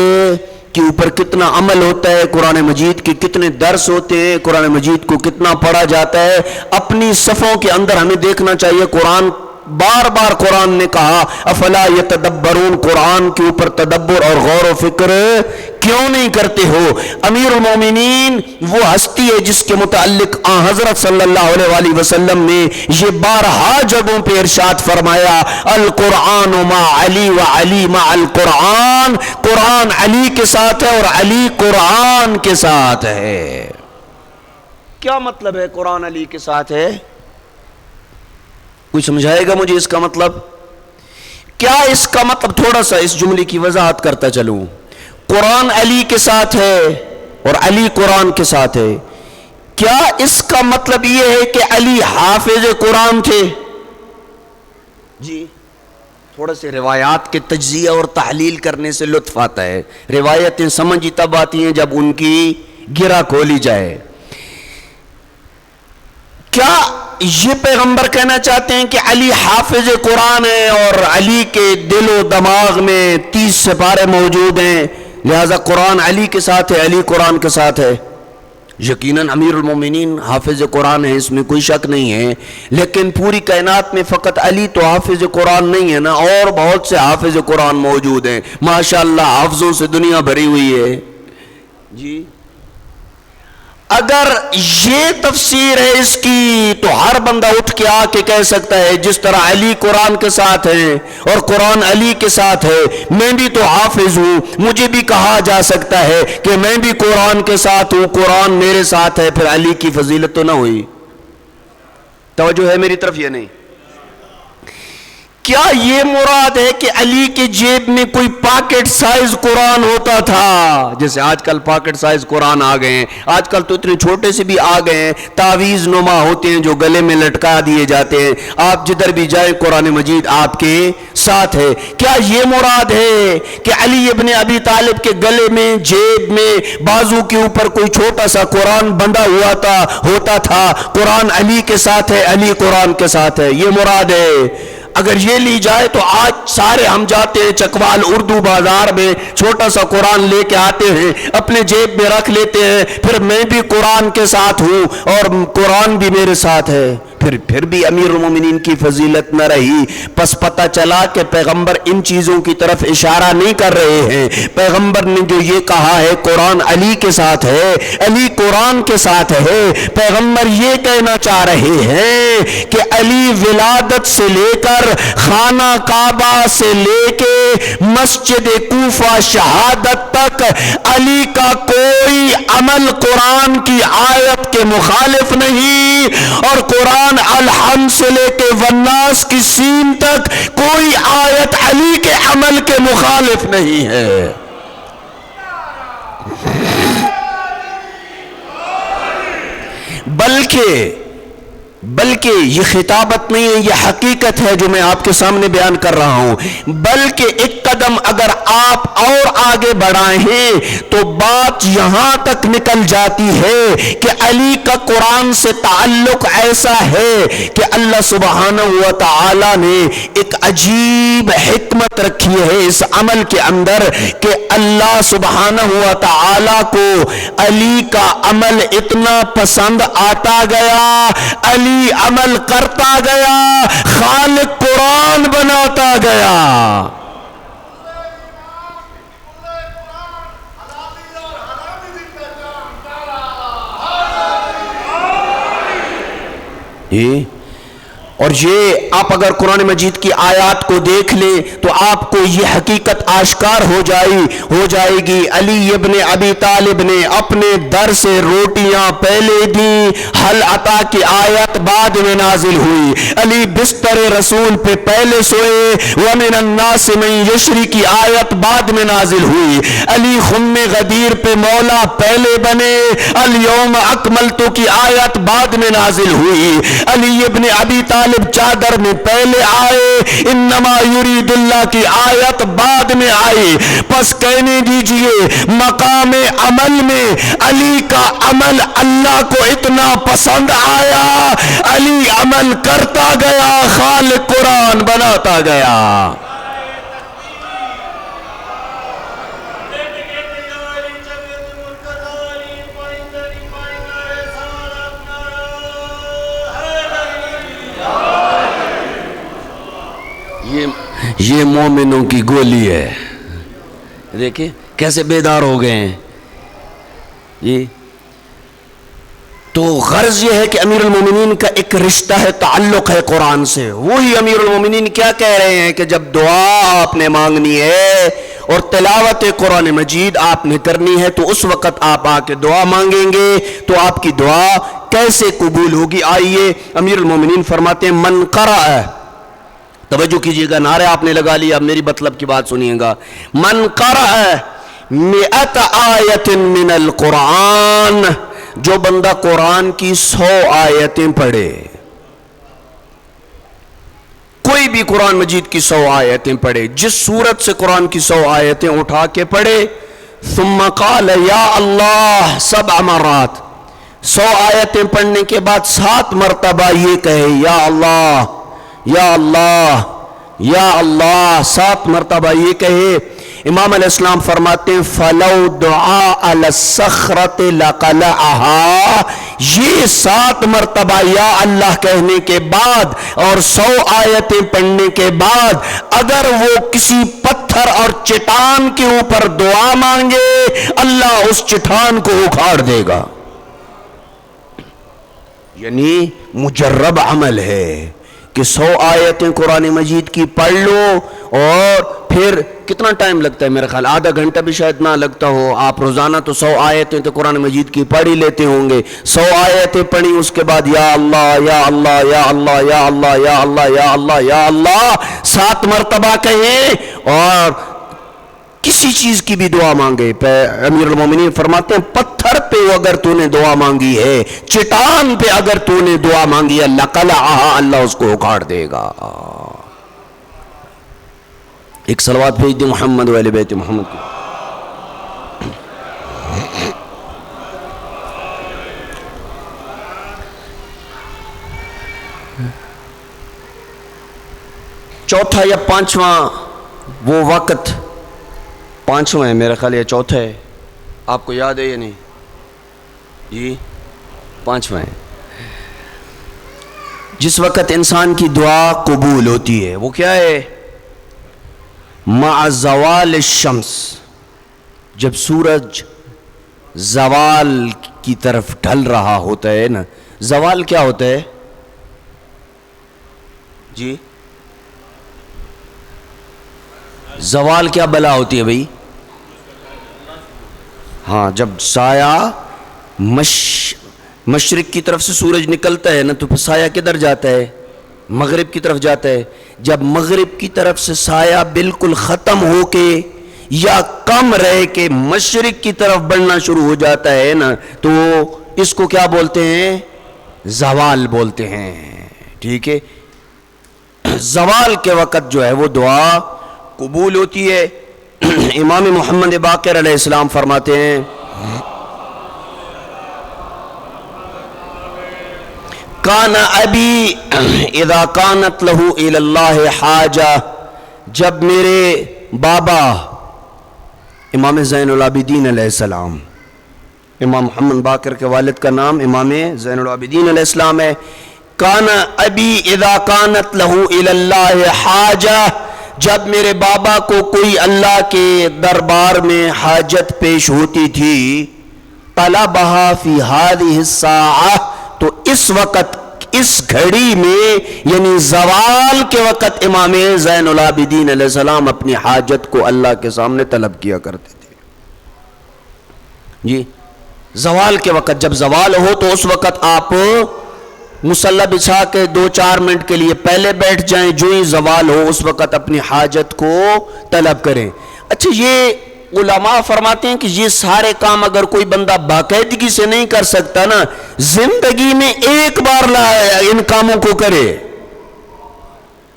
کے اوپر کتنا عمل ہوتا ہے، قرآن مجید کے کتنے درس ہوتے ہیں، قرآن مجید کو کتنا پڑھا جاتا ہے۔ اپنی صفوں کے اندر ہمیں دیکھنا چاہیے، قرآن بار بار قرآن نے کہا افلا یتدبرون، قرآن کے اوپر تدبر اور غور و فکر کیوں نہیں کرتے ہو؟ امیر المومنین وہ ہستی ہے جس کے متعلق حضرت صلی اللہ علیہ وآلہ وسلم نے یہ بارہا جگہوں پہ ارشاد فرمایا، القرآن مع علی و علی مع القرآن، قرآن علی کے ساتھ ہے اور علی قرآن کے ساتھ ہے۔ کیا مطلب ہے قرآن علی کے ساتھ ہے؟ کوئی سمجھائے گا مجھے اس کا مطلب کیا؟ اس کا مطلب تھوڑا سا اس جملے کی وضاحت کرتا چلوں۔ قرآن علی کے ساتھ ہے اور علی قرآن کے ساتھ ہے، کیا اس کا مطلب یہ ہے کہ علی حافظ قرآن تھے؟ جی، تھوڑا سے روایات کے تجزیہ اور تحلیل کرنے سے لطف آتا ہے۔ روایتیں سمجھ تب آتی ہیں جب ان کی گرہ کھولی جائے۔ کیا یہ پیغمبر کہنا چاہتے ہیں کہ علی حافظ قرآن ہے اور علی کے دل و دماغ میں 30 سپارے موجود ہیں، لہذا قرآن علی کے ساتھ ہے، علی قرآن کے ساتھ ہے؟ یقیناً امیر المومنین حافظ قرآن ہے، اس میں کوئی شک نہیں ہے، لیکن پوری کائنات میں فقط علی تو حافظ قرآن نہیں ہے نا، اور بہت سے حافظ قرآن موجود ہیں، ماشاءاللہ حافظوں سے دنیا بھری ہوئی ہے۔ جی، اگر یہ تفسیر ہے اس کی تو ہر بندہ اٹھ کے آ کے کہہ سکتا ہے جس طرح علی قرآن کے ساتھ ہے اور قرآن علی کے ساتھ ہے، میں بھی تو حافظ ہوں، مجھے بھی کہا جا سکتا ہے کہ میں بھی قرآن کے ساتھ ہوں، قرآن میرے ساتھ ہے، پھر علی کی فضیلت تو نہ ہوئی؟ توجہ ہے میری طرف یا نہیں؟ کیا یہ مراد ہے کہ علی کے جیب میں کوئی پاکٹ سائز قرآن ہوتا تھا؟ جیسے آج کل پاکٹ سائز قرآن آ گئے ہیں، آج کل تو اتنے چھوٹے سے بھی آ گئے ہیں، تعویذ نما ہوتے ہیں جو گلے میں لٹکا دیے جاتے ہیں، آپ جدھر بھی جائیں قرآن مجید آپ کے ساتھ ہے۔ کیا یہ مراد ہے کہ علی ابن ابی طالب کے گلے میں، جیب میں، بازو کے اوپر کوئی چھوٹا سا قرآن بندھا ہوا ہوتا تھا، قرآن علی کے ساتھ ہے، علی قرآن کے ساتھ ہے، یہ مراد ہے؟ اگر یہ لی جائے تو آج سارے ہم جاتے ہیں چکوال اردو بازار میں، چھوٹا سا قرآن لے کے آتے ہیں، اپنے جیب میں رکھ لیتے ہیں، پھر میں بھی قرآن کے ساتھ ہوں اور قرآن بھی میرے ساتھ ہے، پھر بھی امیر المومنین کی فضیلت نہ رہی۔ پس پتہ چلا کہ پیغمبر ان چیزوں کی طرف اشارہ نہیں کر رہے ہیں، پیغمبر نے جو یہ کہا ہے قرآن علی کے ساتھ ہے، علی قرآن کے ساتھ ہے، پیغمبر یہ کہنا چاہ رہے ہیں کہ علی ولادت سے لے کر خانہ کعبہ سے لے کے مسجد کوفہ شہادت تک علی کا کوئی عمل قرآن کی آیت کے مخالف نہیں، اور قرآن الحمد سے لے کے والناس کی سین تک کوئی آیت علی کے عمل کے مخالف نہیں ہے۔ بلکہ یہ خطابت نہیں ہے، یہ حقیقت ہے جو میں آپ کے سامنے بیان کر رہا ہوں، بلکہ ایک قدم اگر آپ اور آگے بڑھائیں تو بات یہاں تک نکل جاتی ہے کہ علی کا قرآن سے تعلق ایسا ہے کہ اللہ سبحانہ و تعالی نے ایک عجیب حکمت رکھی ہے اس عمل کے اندر کہ اللہ سبحانہ و تعالی کو علی کا عمل اتنا پسند آتا گیا، علی عمل کرتا گیا، خالق قرآن بناتا گیا۔ اور یہ آپ اگر قرآن مجید کی آیات کو دیکھ لیں تو آپ کو یہ حقیقت آشکار ہو جائے گی۔ علی ابن ابی طالب نے اپنے در سے روٹیاں پہلے دیں، حل عطا کی آیت بعد میں نازل ہوئی، علی بستر رسول پہ پہلے سوئے، وَمِنَ النَّاسِ مَن یشری کی آیت بعد میں نازل ہوئی، علی خم غدیر پہ مولا پہلے بنے، الیوم اکملت کی آیت بعد میں نازل ہوئی، علی ابن ابی طالب چادر میں پہلے آئے، انما یرید اللہ کی آیت بعد میں آئی۔ پس کہنے دیجئے مقام عمل میں علی کا عمل اللہ کو اتنا پسند آیا، علی عمل کرتا گیا، خالق قرآن بناتا گیا۔ یہ مومنوں کی گولی ہے۔ دیکھیں کیسے بیدار ہو گئے ہیں یہ. تو غرض یہ ہے کہ امیر المومنین کا ایک رشتہ ہے، تعلق ہے قرآن سے. وہی امیر المومنین کیا کہہ رہے ہیں کہ جب دعا آپ نے مانگنی ہے اور تلاوت قرآن مجید آپ نے کرنی ہے تو اس وقت آپ آ کے دعا مانگیں گے تو آپ کی دعا کیسے قبول ہوگی. آئیے امیر المومنین فرماتے ہیں من قرأ، توجہ کیجئے گا، نعرہ آپ نے لگا لیا، میری مطلب کی بات سنیے گا. من قرأ 100 آیت من القرآن، جو بندہ قرآن کی 100 آیتیں پڑھے، کوئی بھی قرآن مجید کی 100 آیتیں پڑھے، جس صورت سے قرآن کی 100 آیتیں اٹھا کے پڑھے، ثم قال یا اللہ 7 مرات، 100 آیتیں پڑھنے کے بعد 7 مرتبہ یہ کہے یا اللہ یا اللہ یا اللہ، 7 مرتبہ یہ کہے. امام علیہ السلام فرماتے ہیں فَلَوْ دُعَاءَ عَلَى الصَّخْرَةِ لَقَلَعَهَا، یہ 7 مرتبہ یا اللہ کہنے کے بعد اور 100 آیتیں پڑھنے کے بعد اگر وہ کسی پتھر اور چٹان کے اوپر دعا مانگے اللہ اس چٹان کو اکھاڑ دے گا. یعنی مجرب عمل ہے کہ 100 آیتیں قرآن مجید کی پڑھ لو، اور پھر کتنا ٹائم لگتا ہے؟ میرا خیال آدھا گھنٹہ بھی شاید نہ لگتا ہو. آپ روزانہ تو 100 آیتیں تو قرآن مجید کی پڑھ ہی لیتے ہوں گے. 100 آیتیں پڑھی، اس کے بعد یا اللہ یا اللہ یا اللہ یا اللہ یا اللہ یا اللہ یا اللہ 7 مرتبہ کہیں اور کسی چیز کی بھی دعا مانگے. امیر المومنین فرماتے ہیں پتھر پہ اگر تو نے دعا مانگی ہے، چٹان پہ اگر تو نے دعا مانگی ہے، لقلعہا، اللہ اس کو اکھاڑ دے گا. ایک صلوات بھیج دیں محمد و اہل بیت محمد کو. چوتھا یا پانچواں وہ وقت، پانچواں ہے میرا خیال یا چوتھا ہے، آپ کو یاد ہے یا نہیں؟ جی پانچواں ہے. جس وقت انسان کی دعا قبول ہوتی ہے وہ کیا ہے؟ مع زوال الشمس، جب سورج زوال کی طرف ڈھل رہا ہوتا ہے نا. زوال کیا ہوتا ہے جی؟ زوال کیا بلا ہوتی ہے بھئی؟ ہاں، جب سایہ مشرق کی طرف سے سورج نکلتا ہے نا تو پھر سایہ کدھر جاتا ہے؟ مغرب کی طرف جاتا ہے. جب مغرب کی طرف سے سایہ بالکل ختم ہو کے یا کم رہ کے مشرق کی طرف بڑھنا شروع ہو جاتا ہے نا تو اس کو کیا بولتے ہیں؟ زوال بولتے ہیں. ٹھیک ہے، زوال کے وقت جو ہے وہ دعا قبول ہوتی ہے. امام محمد باقر علیہ السلام فرماتے ہیں کان ابی اذا کانت لہ الی اللہ حاجہ، جب میرے بابا امام زین العابدین علیہ السلام، امام محمد باقر کے والد کا نام امام زین العابدین علیہ السلام ہے. کان ابی اذا کانت لہ الی اللہ حاجہ، جب میرے بابا کو کوئی اللہ کے دربار میں حاجت پیش ہوتی تھی، طلبہا فی ہذہ الساعہ، تو اس وقت اس گھڑی میں یعنی زوال کے وقت امام زین العابدین علیہ السلام اپنی حاجت کو اللہ کے سامنے طلب کیا کرتے تھے. جی زوال کے وقت، جب زوال ہو تو اس وقت آپ مصلی بچھا کے 2-4 منٹ کے لیے پہلے بیٹھ جائیں، جو ہی زوال ہو اس وقت اپنی حاجت کو طلب کریں. اچھا، یہ علماء فرماتے ہیں کہ یہ سارے کام اگر کوئی بندہ باقاعدگی سے نہیں کر سکتا نا، زندگی میں ایک بار ان کاموں کو کرے.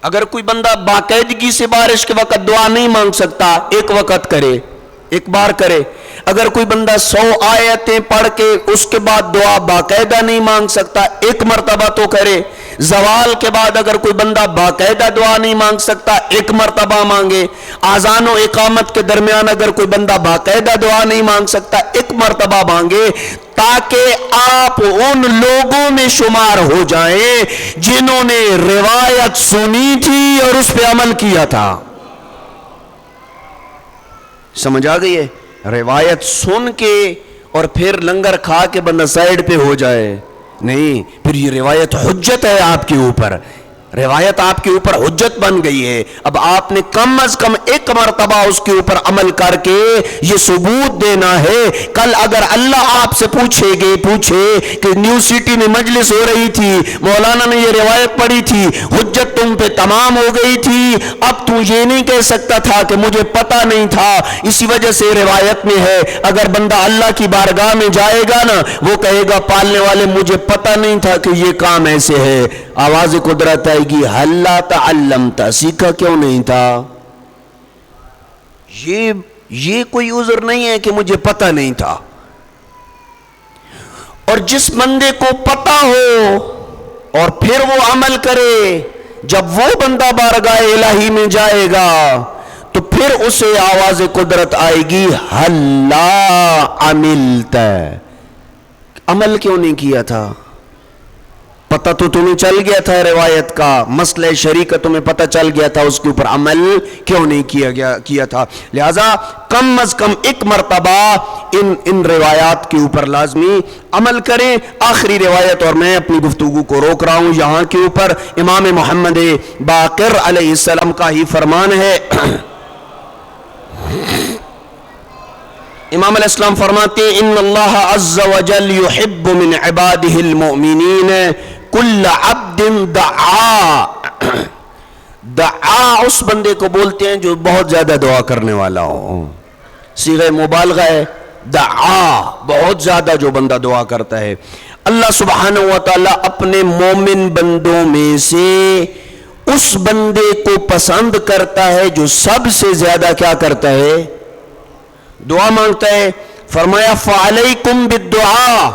اگر کوئی بندہ باقاعدگی سے بارش کے وقت دعا نہیں مانگ سکتا، ایک وقت کرے، ایک بار کرے. اگر کوئی بندہ 100 آیتیں پڑھ کے اس کے بعد دعا باقاعدہ نہیں مانگ سکتا، ایک مرتبہ تو کرے. زوال کے بعد اگر کوئی بندہ باقاعدہ دعا نہیں مانگ سکتا، ایک مرتبہ مانگے. آذان و اقامت کے درمیان اگر کوئی بندہ باقاعدہ دعا نہیں مانگ سکتا، ایک مرتبہ مانگے، تاکہ آپ ان لوگوں میں شمار ہو جائیں جنہوں نے روایت سنی تھی اور اس پہ عمل کیا تھا. سمجھ آ گئی ہے؟ روایت سن کے اور پھر لنگر کھا کے بندہ سائیڈ پہ ہو جائے نہیں، پھر یہ روایت حجت ہے آپ کے اوپر، روایت آپ کے اوپر حجت بن گئی ہے. اب آپ نے کم از کم ایک مرتبہ اس کے اوپر عمل کر کے یہ ثبوت دینا ہے. کل اگر اللہ آپ سے پوچھے کہ نیو سٹی میں مجلس ہو رہی تھی، مولانا نے یہ روایت پڑھی تھی، حجت تم پہ تمام ہو گئی تھی، اب تو یہ نہیں کہہ سکتا تھا کہ مجھے پتہ نہیں تھا اسی وجہ سے روایت میں ہے. اگر بندہ اللہ کی بارگاہ میں جائے گا نا، وہ کہے گا پالنے والے مجھے پتہ نہیں تھا کہ یہ کام ایسے ہے. آواز قدرت آئے گی ہلا تعلمت، سیکھا کیوں نہیں تھا؟ یہ کوئی عذر نہیں ہے کہ مجھے پتہ نہیں تھا. اور جس بندے کو پتہ ہو اور پھر وہ عمل کرے، جب وہ بندہ بارگاہ الہی میں جائے گا تو پھر اسے آواز قدرت آئے گی ہلا عملت، عمل کیوں نہیں کیا تھا؟ پتہ تو تمہیں چل گیا تھا روایت کا، مسئلہ شرعی کا تمہیں پتہ چل گیا تھا، اس کے اوپر عمل کیوں نہیں کیا تھا؟ لہذا کم از کم ایک مرتبہ ان روایات کے اوپر لازمی عمل کریں. آخری روایت، اور میں اپنی گفتگو کو روک رہا ہوں یہاں کے اوپر، امام محمد باقر علیہ السلام کا ہی فرمان ہے. امام علیہ السلام فرماتے ہیں ان اللہ عز وجل یحب من عباده المؤمنین کل عبد دعا. دعا اس بندے کو بولتے ہیں جو بہت زیادہ دعا کرنے والا ہو، صیغہ مبالغہ ہے. دعا بہت زیادہ جو بندہ دعا کرتا ہے. اللہ سبحانہ و تعالی اپنے مومن بندوں میں سے اس بندے کو پسند کرتا ہے جو سب سے زیادہ کیا کرتا ہے؟ دعا مانگتا ہے. فرمایا فعلیکم بالدعاء،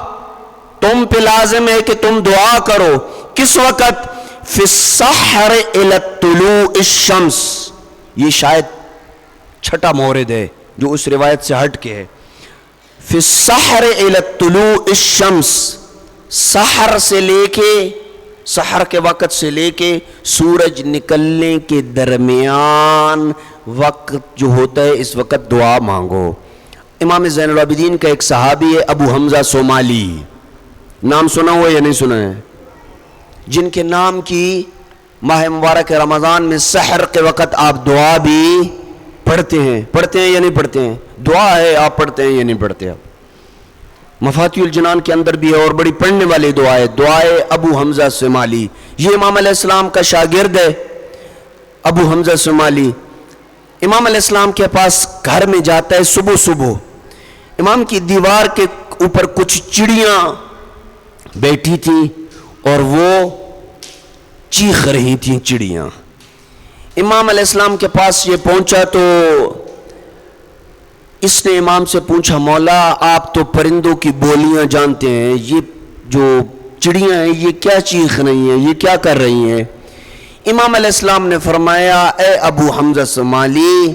تم پہ لازم ہے کہ تم دعا کرو. کس وقت؟ فی السحر الی طلوع الشمس. یہ شاید چھٹا مورد ہے جو اس روایت سے ہٹ کے ہے. فی السحر الی طلوع الشمس، سحر سے لے کے، سحر کے وقت سے لے کے سورج نکلنے کے درمیان وقت جو ہوتا ہے، اس وقت دعا مانگو. امام زین العابدین کا ایک صحابی ہے ابو حمزہ صومالی، نام سنا ہوا یا نہیں سنا ہے؟ جن کے نام کی ماہ مبارک رمضان میں سحر کے وقت آپ دعا بھی پڑھتے ہیں یا نہیں پڑھتے ہیں؟ دعا ہے، آپ پڑھتے ہیں یا نہیں پڑھتے؟ آپ مفاتیح الجنان کے اندر بھی ہے اور بڑی پڑھنے والی دعا ہے، دعائے ابو حمزہ صومالی. یہ امام علیہ السلام کا شاگرد ہے ابو حمزہ صومالی. امام علیہ السلام کے پاس گھر میں جاتا ہے صبح صبح. امام کی دیوار کے اوپر کچھ چڑیاں بیٹھی تھیں اور وہ چیخ رہی تھیں چڑیاں. امام علیہ السلام کے پاس یہ پہنچا تو اس نے امام سے پوچھا مولا آپ تو پرندوں کی بولیاں جانتے ہیں، یہ جو چڑیاں ہیں یہ کیا چیخ رہی ہیں، یہ کیا کر رہی ہیں؟ امام علیہ السلام نے فرمایا اے ابو حمزہ صومالی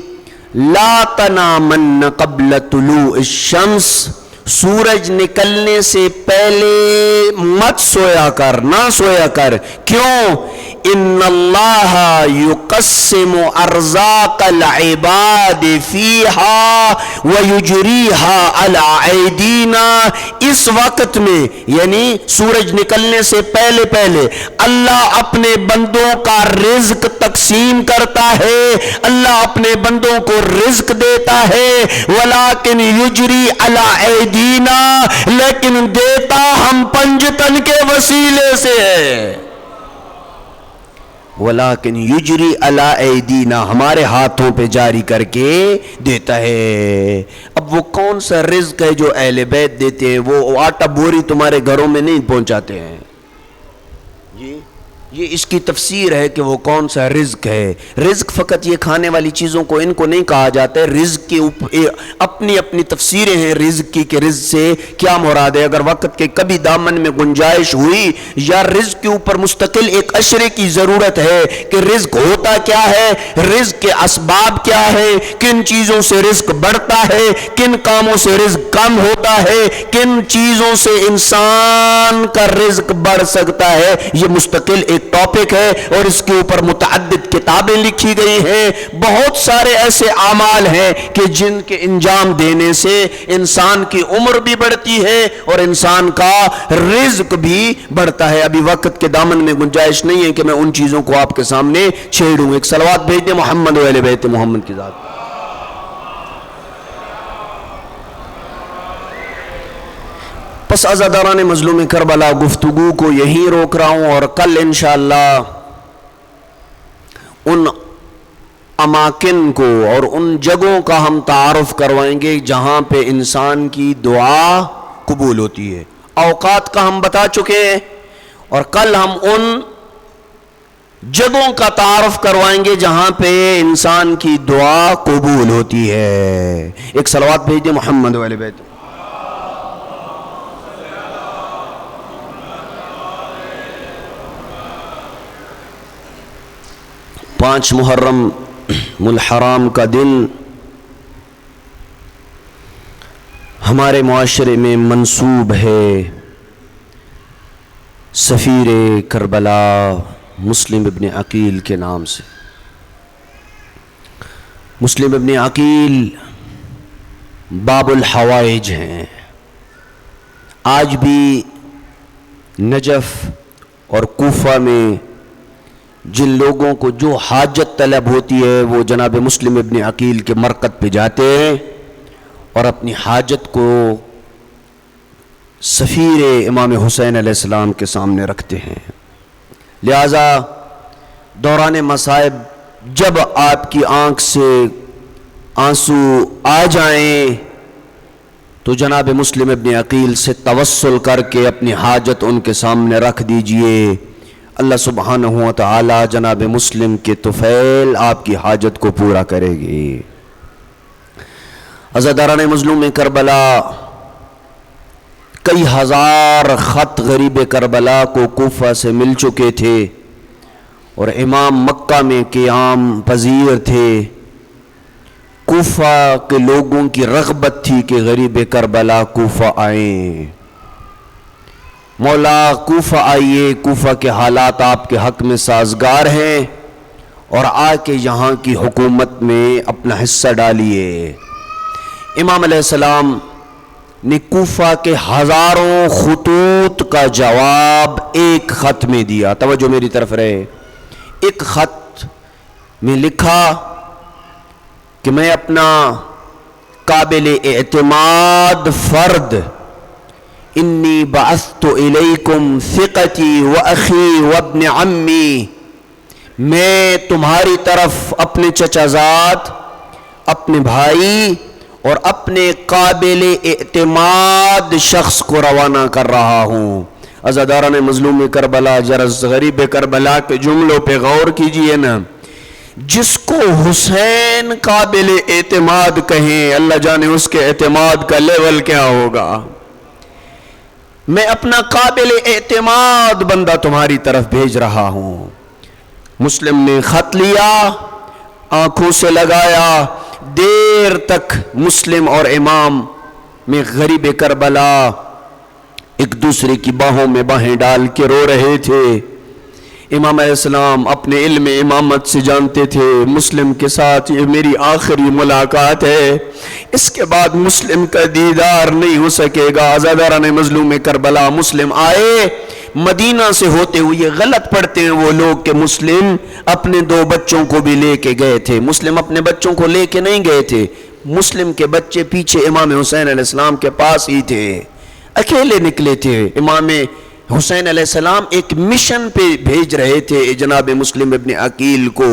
لا تنامن قبل طلوع الشمس، سورج نکلنے سے پہلے مت سویا کر، نہ سویا کر. کیوں؟ ان اللہ یقسم ارزاق العباد فیہا ویجریہا علی ایدینا. اس وقت میں یعنی سورج نکلنے سے پہلے اللہ اپنے بندوں کا رزق تقسیم کرتا ہے، اللہ اپنے بندوں کو رزق دیتا ہے. ولیکن یجری علی ایدینا، لیکن دیتا ہم پنجتن کے وسیلے سے ہے. ولیکن یجری علی ایدینا، ہمارے ہاتھوں پہ جاری کر کے دیتا ہے. اب وہ کون سا رزق ہے جو اہل بیت دیتے ہیں؟ وہ آٹا بوری تمہارے گھروں میں نہیں پہنچاتے ہیں. یہ اس کی تفسیر ہے کہ وہ کون سا رزق ہے. رزق فقط یہ کھانے والی چیزوں کو ان کو نہیں کہا جاتا ہے. رزق کی اپنی اپنی تفسیریں ہیں رزق کی کہ رزق سے کیا مراد ہے. اگر وقت کے کبھی دامن میں گنجائش ہوئی یا رزق کے اوپر مستقل ایک اشرے کی ضرورت ہے کہ رزق ہوتا کیا ہے، رزق کے اسباب کیا ہے، کن چیزوں سے رزق بڑھتا ہے، کن کاموں سے رزق کم ہوتا ہے، کن چیزوں سے انسان کا رزق بڑھ سکتا ہے، یہ مستقل ایک ٹاپک ہے اور اس کے اوپر متعدد کتابیں لکھی گئی ہیں۔ بہت سارے ایسے اعمال ہیں کہ جن کے انجام دینے سے انسان کی عمر بھی بڑھتی ہے اور انسان کا رزق بھی بڑھتا ہے۔ ابھی وقت کے دامن میں گنجائش نہیں ہے کہ میں ان چیزوں کو آپ کے سامنے چھیڑوں۔ ایک صلوات بھیج دیں محمد و اہل بیت محمد کی ذات۔ پس عزاداران مظلوم کربلا، گفتگو کو یہیں روک رہا ہوں اور کل انشاءاللہ ان اماکن کو اور ان جگہوں کا ہم تعارف کروائیں گے جہاں پہ انسان کی دعا قبول ہوتی ہے۔ اوقات کا ہم بتا چکے ہیں اور کل ہم ان جگہوں کا تعارف کروائیں گے جہاں پہ انسان کی دعا قبول ہوتی ہے۔ ایک صلوات بھیج دیں محمد و اہل بیت۔ 5 محرم الحرام کا دن ہمارے معاشرے میں منسوب ہے سفیر کربلا مسلم ابن عقیل کے نام سے۔ مسلم ابن عقیل باب الحوائج ہیں۔ آج بھی نجف اور کوفہ میں جن لوگوں کو جو حاجت طلب ہوتی ہے وہ جناب مسلم ابن عقیل کے مرقد پہ جاتے ہیں اور اپنی حاجت کو سفیر امام حسین علیہ السلام کے سامنے رکھتے ہیں۔ لہذا دوران مصائب جب آپ کی آنکھ سے آنسو آ جائیں تو جناب مسلم ابن عقیل سے توسل کر کے اپنی حاجت ان کے سامنے رکھ دیجئے۔ اللہ سبحانہ و تعالی جناب مسلم کے طفیل آپ کی حاجت کو پورا کرے گی۔ عزاداران مظلوم کربلا، کئی ہزار خط غریب کربلا کو کوفہ سے مل چکے تھے اور امام مکہ میں قیام پذیر تھے۔ کوفہ کے لوگوں کی رغبت تھی کہ غریب کربلا کوفہ آئیں۔ مولا کوفہ آئیے، کوفہ کے حالات آپ کے حق میں سازگار ہیں اور آ کے یہاں کی حکومت میں اپنا حصہ ڈالیے۔ امام علیہ السلام نے کوفہ کے ہزاروں خطوط کا جواب ایک خط میں دیا۔ توجہ میری طرف رہے۔ ایک خط میں لکھا کہ میں اپنا قابل اعتماد فرد انی بعثت الیکم ثقتی و اخی و ابن عمی، میں تمہاری طرف اپنے چچا زاد، اپنے بھائی اور اپنے قابل اعتماد شخص کو روانہ کر رہا ہوں۔ عزاداران مظلوم کربلا، ذرا غریب کربلا کے جملوں پہ غور کیجئے نا۔ جس کو حسین قابل اعتماد کہیں، اللہ جانے اس کے اعتماد کا لیول کیا ہوگا۔ میں اپنا قابل اعتماد بندہ تمہاری طرف بھیج رہا ہوں۔ مسلم نے خط لیا، آنکھوں سے لگایا، دیر تک مسلم اور امام میں غریب کربلا ایک دوسرے کی باہوں میں باہیں ڈال کے رو رہے تھے۔ امام علیہ السلام اپنے علم امامت سے جانتے تھے مسلم کے ساتھ یہ میری آخری ملاقات ہے، اس کے بعد مسلم کا دیدار نہیں ہو سکے گا۔ عزاداران مظلوم کربلا، مسلم آئے، مدینہ سے ہوتے ہوئے غلط پڑھتے ہیں وہ لوگ کہ مسلم اپنے 2 بچوں کو بھی لے کے گئے تھے۔ مسلم اپنے بچوں کو لے کے نہیں گئے تھے، مسلم کے بچے پیچھے امام حسین علیہ السلام کے پاس ہی تھے، اکیلے نکلے تھے۔ امام حسین علیہ السلام ایک مشن پہ بھیج رہے تھے جناب مسلم ابن عقیل کو۔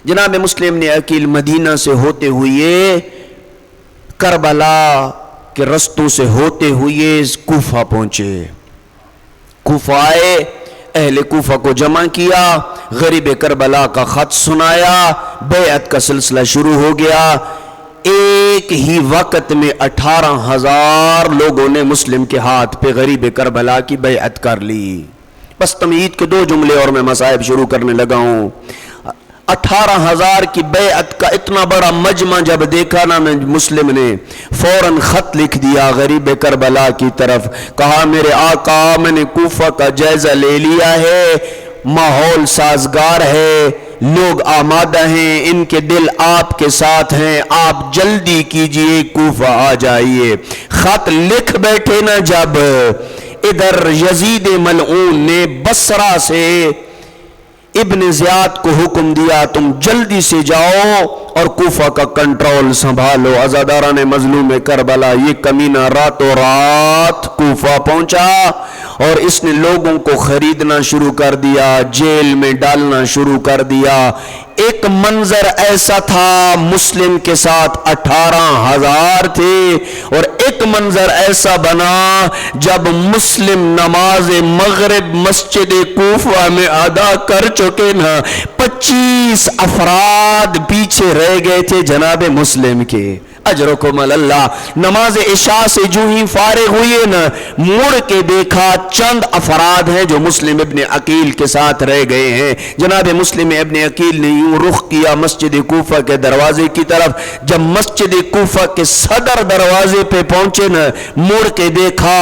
جناب مسلم ابن عقیل مدینہ سے ہوتے ہوئے، کربلا کے رستوں سے ہوتے ہوئے کوفہ پہنچے۔ کوفہ آئے، اہل کوفہ کو جمع کیا، غریب کربلا کا خط سنایا، بیعت کا سلسلہ شروع ہو گیا۔ ایک ہی وقت میں 18,000 لوگوں نے مسلم کے ہاتھ پہ غریب کربلا کی بیعت کر لی۔ بس تمہید کے 2 جملے اور میں مصائب شروع کرنے لگا ہوں۔ 18,000 کی بیعت کا اتنا بڑا مجمع جب دیکھا نا مسلم نے فوراً خط لکھ دیا غریب کربلا کی طرف، کہا میرے آقا میں نے کوفہ کا جائزہ لے لیا ہے، ماحول سازگار ہے، لوگ آمادہ ہیں، ان کے دل آپ کے ساتھ ہیں، آپ جلدی کیجئے کوفہ آ جائیے۔ خط لکھ بیٹھے نا جب، ادھر یزید ملعون نے بصرہ سے ابن زیاد کو حکم دیا تم جلدی سے جاؤ اور کوفہ کا کنٹرول سنبھالو۔ عزاداران مظلوم کربلا، یہ کمینہ راتوں رات کوفہ پہنچا اور اس نے لوگوں کو خریدنا شروع کر دیا، جیل میں ڈالنا شروع کر دیا۔ ایک منظر ایسا تھا، مسلم کے ساتھ 18,000 تھے، اور ایک منظر ایسا بنا جب مسلم نماز مغرب مسجد کوفہ میں ادا کر چکے نا، 25 افراد پیچھے رہ گئے تھے جناب مسلم کے۔ اجرکم اللہ، نماز عشاء سے جو ہی فارغ ہوئے نا، مڑ کے دیکھا چند افراد ہیں جو مسلم ابن عقیل کے ساتھ رہ گئے ہیں۔ جناب مسلم ابن عقیل نے یوں رخ کیا مسجد کوفہ کے دروازے کی طرف، جب مسجد کوفہ کے صدر دروازے پہ پہنچے نا، مڑ کے دیکھا،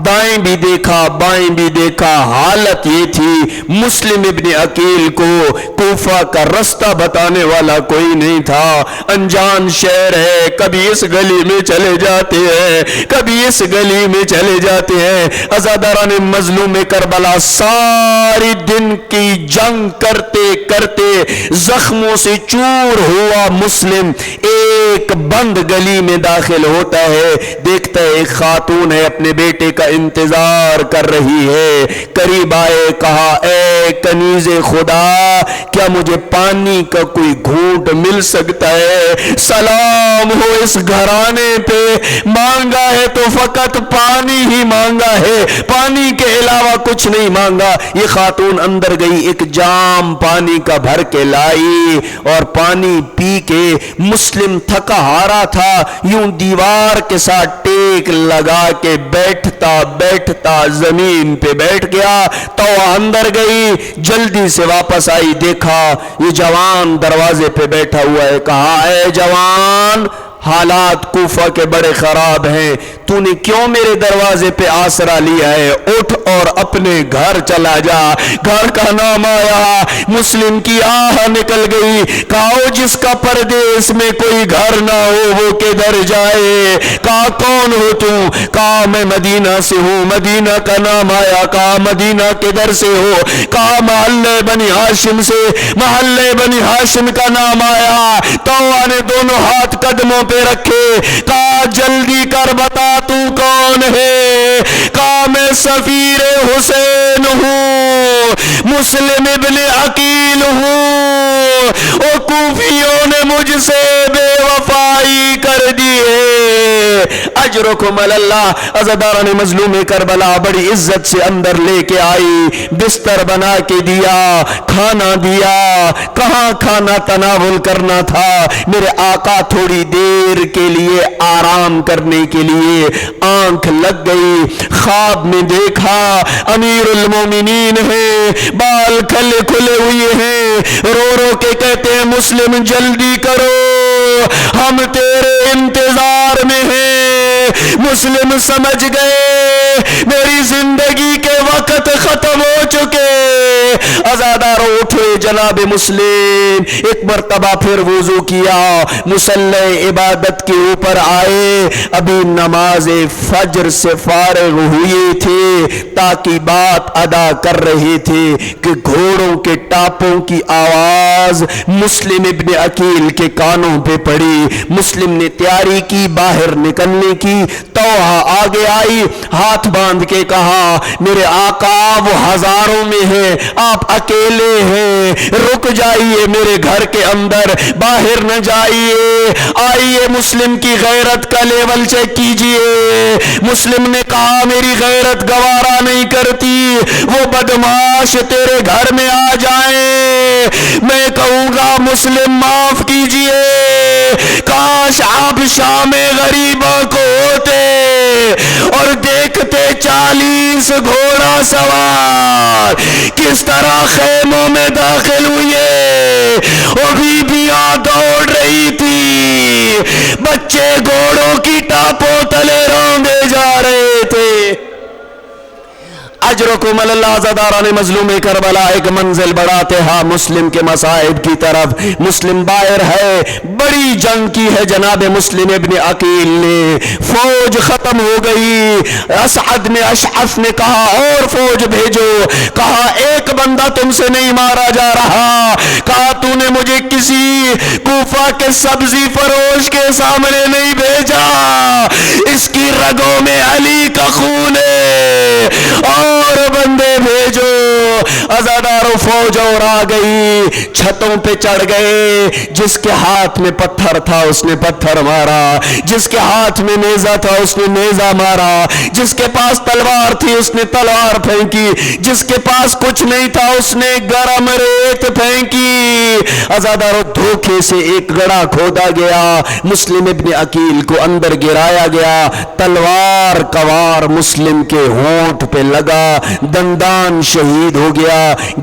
دائیں بھی دیکھا بائیں بھی دیکھا، حالت یہ تھی مسلم ابن عقیل کو کوفہ کا رستہ بتانے والا کوئی نہیں تھا۔ انجان شہر ہے، کبھی اس گلی میں چلے جاتے ہیں، کبھی اس گلی میں چلے جاتے ہیں۔ عزاداران مظلوم کربلا ساری دن کی جنگ کرتے کرتے زخموں سے چور ہوا مسلم ایک بند گلی میں داخل ہوتا ہے، دیکھتا ہے ایک خاتون ہے اپنے بیٹے کا انتظار کر رہی ہے، قریب آئے، کہا اے کنیز خدا، کیا مجھے پانی کا کوئی گھونٹ مل سکتا ہے؟ سلام ہو اس گھرانے پہ، مانگا ہے تو فقط پانی ہی مانگا ہے، پانی کے علاوہ کچھ نہیں مانگا۔ یہ خاتون اندر گئی، ایک جام پانی کا بھر کے لائی اور پانی پی کے مسلم تھکا ہارا تھا، یوں دیوار کے ساتھ ٹیک لگا کے بیٹھتا بیٹھتا زمین پہ بیٹھ گیا۔ تو اندر گئی، جلدی سے واپس آئی، دیکھا یہ جوان دروازے پہ بیٹھا ہوا ہے، کہا اے جوان، حالات کوفہ کے بڑے خراب ہیں، تو نے کیوں میرے دروازے پہ آسرا لیا ہے؟ اٹھ اور اپنے گھر چلا جا۔ گھر کا نام آیا، مسلم کی آہ نکل گئی، کہا جس کا پردیس میں کوئی گھر نہ ہو وہ کدھر جائے؟ کہا کون ہو تو؟ کہا میں مدینہ سے ہوں۔ مدینہ کا نام آیا، کہا مدینہ کدھر سے ہو؟ کہا محلے بنی ہاشم سے۔ محلے بنی ہاشم کا نام آیا، تو نے دونوں ہاتھ قدموں پہ رکھے، کہا جلدی کر بتا تو کون ہے؟ کہا میں سفیر حسین ہوں، مسلم ابن عقیل ہوں، اور کوفیوں نے مجھ سے بے وفائی کر دی ہے۔ اجرکم اللہ۔ عزاداران مظلوم کربلا بڑی عزت سے اندر لے کے آئی، بستر بنا کے دیا، کھانا دیا۔ کہاں کھانا تناول کرنا تھا، میرے آقا تھوڑی دیر کے لیے آرام کرنے کے لیے آنکھ لگ گئی، خواب میں دیکھا امیر المومنین ہیں، بال کھلے کھلے ہوئے ہیں، رو رو کے کہتے ہیں مسلم جلدی کرو، ہم تیرے انتظار میں ہیں۔ مسلم سمجھ گئے میری زندگی کے وقت ختم ہو چکے۔ عزاداروں اٹھے، جناب مسلم ایک مرتبہ پھر وضو کیا، مصلی عبادت کے اوپر آئے، ابھی نماز فجر سے فارغ ہوئے تھے، تاکہ بات ادا کر رہے تھے کہ گھوڑوں کے ٹاپوں کی آواز مسلم ابن عقیل کے کانوں پہ پڑی۔ مسلم نے تیاری کی باہر نکلنے کی، توہا آگے آئی، ہاتھ باندھ کے کہا میرے آقا وہ ہزاروں میں ہیں، آپ اکیلے ہیں، رک جائیے میرے گھر کے اندر، باہر نہ جائیے، آئیے مسلم کی غیرت کا لیول چیک کیجئے۔ مسلم نے کہا میری غیرت گوارا نہیں کرتی، وہ بدماش تیرے گھر میں آ جائیں، میں کہوں گا مسلم معاف کیجئے، کاش آپ شام غریبوں کو ہوتے اور دیکھتے 40 گھوڑا سوار کس طرح خیموں میں داخل ہوئے، اور بیویاں دوڑ رہی تھی، بچے گھوڑوں کی ٹاپوں تلے روندے جا رہے تھے۔ اجرکم اللہ عزاداران مظلوم کربلا ایک منزل بڑھاتے ہاں مسلم کے مصائب کی طرف۔ مسلم باہر ہے، بڑی جنگ کی ہے جناب مسلم ابن عقیل نے، فوج ختم ہو گئی، اسعد نے اشعث نے کہا اور فوج بھیجو، کہا ایک بندہ تم سے نہیں مارا جا رہا، کہا تو نے مجھے کسی کوفہ کے سبزی فروش کے سامنے نہیں بھیجا، اس کی رگوں میں علی کا خون ہے، اور بندے بھیجو۔ عزاداروں فوج اور آ گئی، چھتوں پہ چڑھ گئے، جس کے ہاتھ میں پتھر تھا اس نے پتھر مارا، جس کے ہاتھ میں نیزہ تھا اس نے نیزہ مارا، جس کے پاس تلوار تھی اس نے تلوار پھینکی، جس کے پاس کچھ نہیں تھا اس نے گرم ریت پھینکی۔ عزاداروں دھوکے سے ایک گڑھا کھودا گیا، مسلم ابن عقیل کو اندر گرایا گیا، تلوار کوار مسلم کے ہونٹ پہ لگا، دندان شہید ہو گیا۔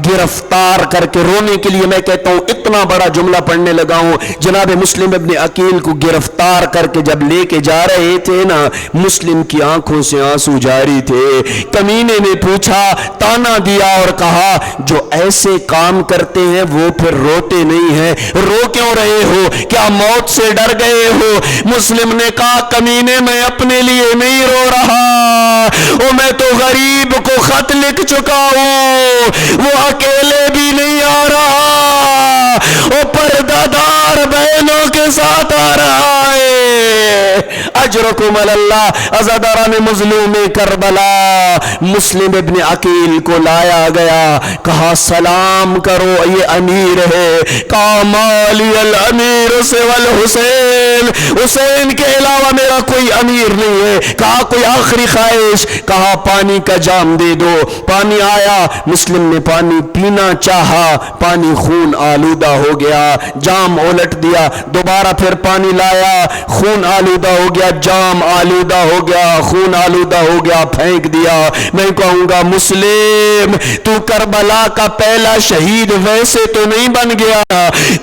گرفتار کر کے، رونے کے لیے میں کہتا ہوں اتنا بڑا جملہ پڑھنے لگا ہوں، جناب مسلم ابن عقیل کو گرفتار کر کے جب لے کے جا رہے تھے نا، مسلم کی آنکھوں سے آنسو جاری تھے۔ کمینے نے پوچھا، تانا دیا اور کہا جو ایسے کام کرتے ہیں وہ پھر روتے نہیں ہیں، رو کیوں رہے ہو؟ کیا موت سے ڈر گئے ہو؟ مسلم نے کہا کمینے میں اپنے لیے نہیں رو رہا، او میں تو غریب کو خط لکھ چکا ہوں، وہ اکیلے بھی نہیں آ رہا، وہ پردہ دار بہنوں کے ساتھ آ رہا ہے۔ اجرکم اللہ عزاداران مظلوم کربلا، مسلم ابن عقیل کو لایا گیا، کہا سلام کرو یہ امیر ہے، کہا مالی الامیر سوى الحسین، حسین کے علاوہ میرا کوئی امیر نہیں ہے۔ کہا کوئی آخری خواہش؟ کہا پانی کا جام دے دو۔ پانی آیا، مسلم نے پانی پینا چاہا، پانی خون آلودہ ہو گیا، جام الٹ دیا، دوبارہ پھر پانی لایا، خون آلودہ ہو گیا، جام آلودہ ہو گیا، خون آلودہ ہو گیا، پھینک دیا۔ میں کہوں گا مسلم تو کربلا کا پہلا شہید ویسے تو نہیں بن گیا،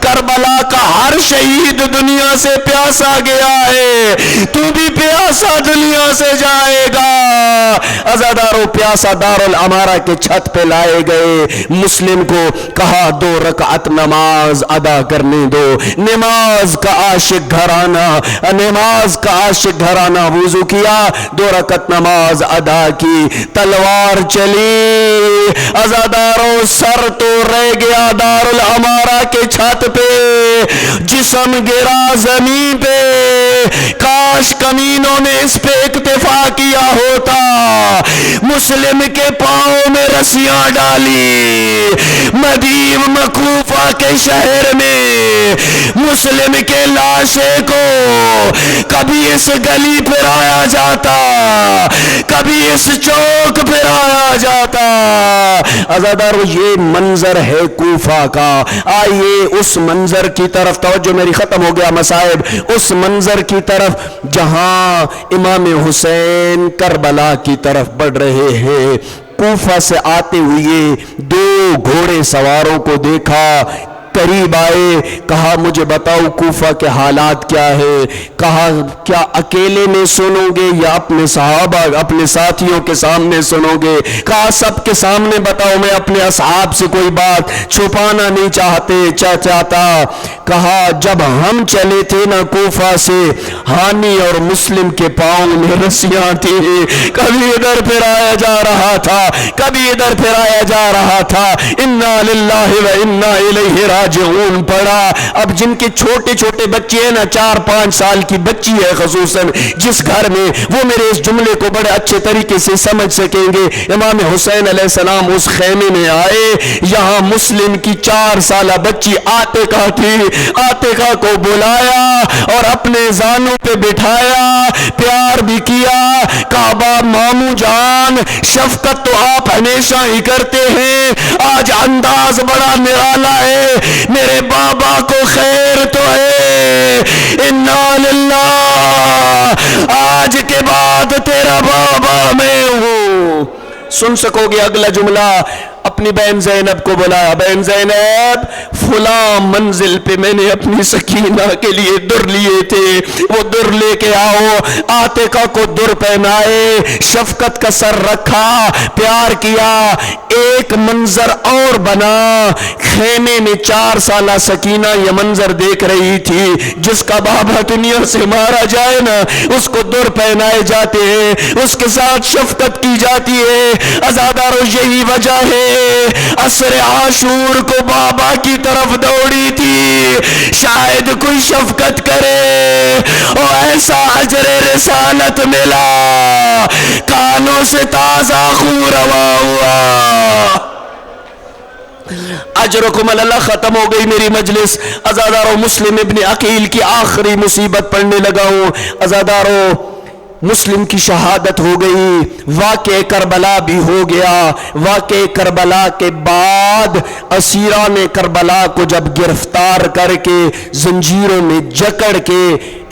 کربلا کا ہر شہید دنیا سے پیاسا گیا ہے، تو بھی پیاسا دنیا سے جائے گا۔ عزاداروں پیاسا دارالامارہ کے چھت پہ لائے گئے، مسلم کو کہا 2 رکعت نماز ادا کرنے دو۔ نماز کا عاشق گھرانہ، نماز کا عاشق گھرانہ وضو کیا، 2 رکعت نماز ادا کی، تلوار چلی۔ عزاداروں سر تو رہ گیا دارالامارہ کے چھت پہ، جسم گرا زمین پہ، کاش کمینوں نے اس پہ اکتفا کیا ہوتا، مسلم کے پاؤں میں رسیاں ڈالی، مدین مکوفہ کے شہر میں مسلم کے لاشے کو کبھی اس گلی پہ آیا جاتا، کبھی اس چوک پہ آیا جاتا۔ عزادارو یہ منظر ہے کوفہ کا، آئیے اس منظر کی طرف توجہ میری ختم ہو گیا مصائب، اس منظر کی طرف جہاں امام حسین کربلا کی طرف بڑھ رہے ہیں۔ کوفہ سے آتے ہوئے 2 گھوڑے سواروں کو دیکھا، قریب آئے، کہا مجھے بتاؤ کوفہ کے حالات کیا ہے؟ کہا کیا اکیلے میں سنو گے یا اپنے صحابہ اپنے ساتھیوں کے سامنے سنو گے؟ کہا سب کے سامنے بتاؤ، میں اپنے اصحاب سے کوئی بات چھپانا نہیں چاہتا۔ کہا جب ہم چلے تھے نا کوفہ سے، ہانی اور مسلم کے پاؤں میں رسیاں تھی، کبھی ادھر پھر آیا جا رہا تھا، کبھی ادھر پھر آیا جا رہا تھا، انا للہ و انا الیہ راجعون۔ راجعون پڑھا۔ اب جن کے چھوٹے چھوٹے بچے ہیں نا، 4-5 سال کی بچی ہے خصوصاً جس گھر میں، وہ میرے اس جملے کو بڑے اچھے طریقے سے سمجھ سکیں گے۔ امام حسین علیہ السلام اس خیمے میں آئے، یہاں مسلم کی 4 سالہ بچی عاتقہ تھی، عاتقہ کو بلایا اور اپنے زانوں پہ بٹھایا، پیار بھی کیا، کہا باب مامو جان شفقت تو آپ ہمیشہ ہی کرتے ہیں، آج انداز بڑا نرالا ہے، میرے بابا کو خیر تو ہے، انا للہ، آج کے بعد تیرا بابا میں ہوں۔ سن سکو گے اگلا جملہ؟ اپنی بہن زینب کو بلایا، بہن زینب فلاں منزل پہ میں نے اپنی سکینہ کے لیے در لیے تھے، وہ در لے کے آؤ۔ عاتقہ کو در پہنائے، شفقت کا سر رکھا، پیار کیا۔ ایک منظر اور بنا، خیمے میں 4 سالہ سکینہ یہ منظر دیکھ رہی تھی، جس کا بابا دنیا سے مارا جائے نا اس کو در پہنائے جاتے ہیں، اس کے ساتھ شفقت کی جاتی ہے۔ عزادارو یہی وجہ ہے عصر عاشور کو بابا کی طرف دوڑی تھی، شاید کوئی شفقت کرے، اور ایسا اجر رسالت ملا، کانوں سے تازہ خون روا ہوا۔ اجرکم اللہ، ختم ہو گئی میری مجلس۔ عزادارو مسلم ابن عقیل کی آخری مصیبت پڑھنے لگا ہوں۔ عزادارو مسلم کی شہادت ہو گئی، واقع کربلا بھی ہو گیا۔ واقع کربلا کے بعد اسیران کربلا کو جب گرفتار کر کے زنجیروں میں جکڑ کے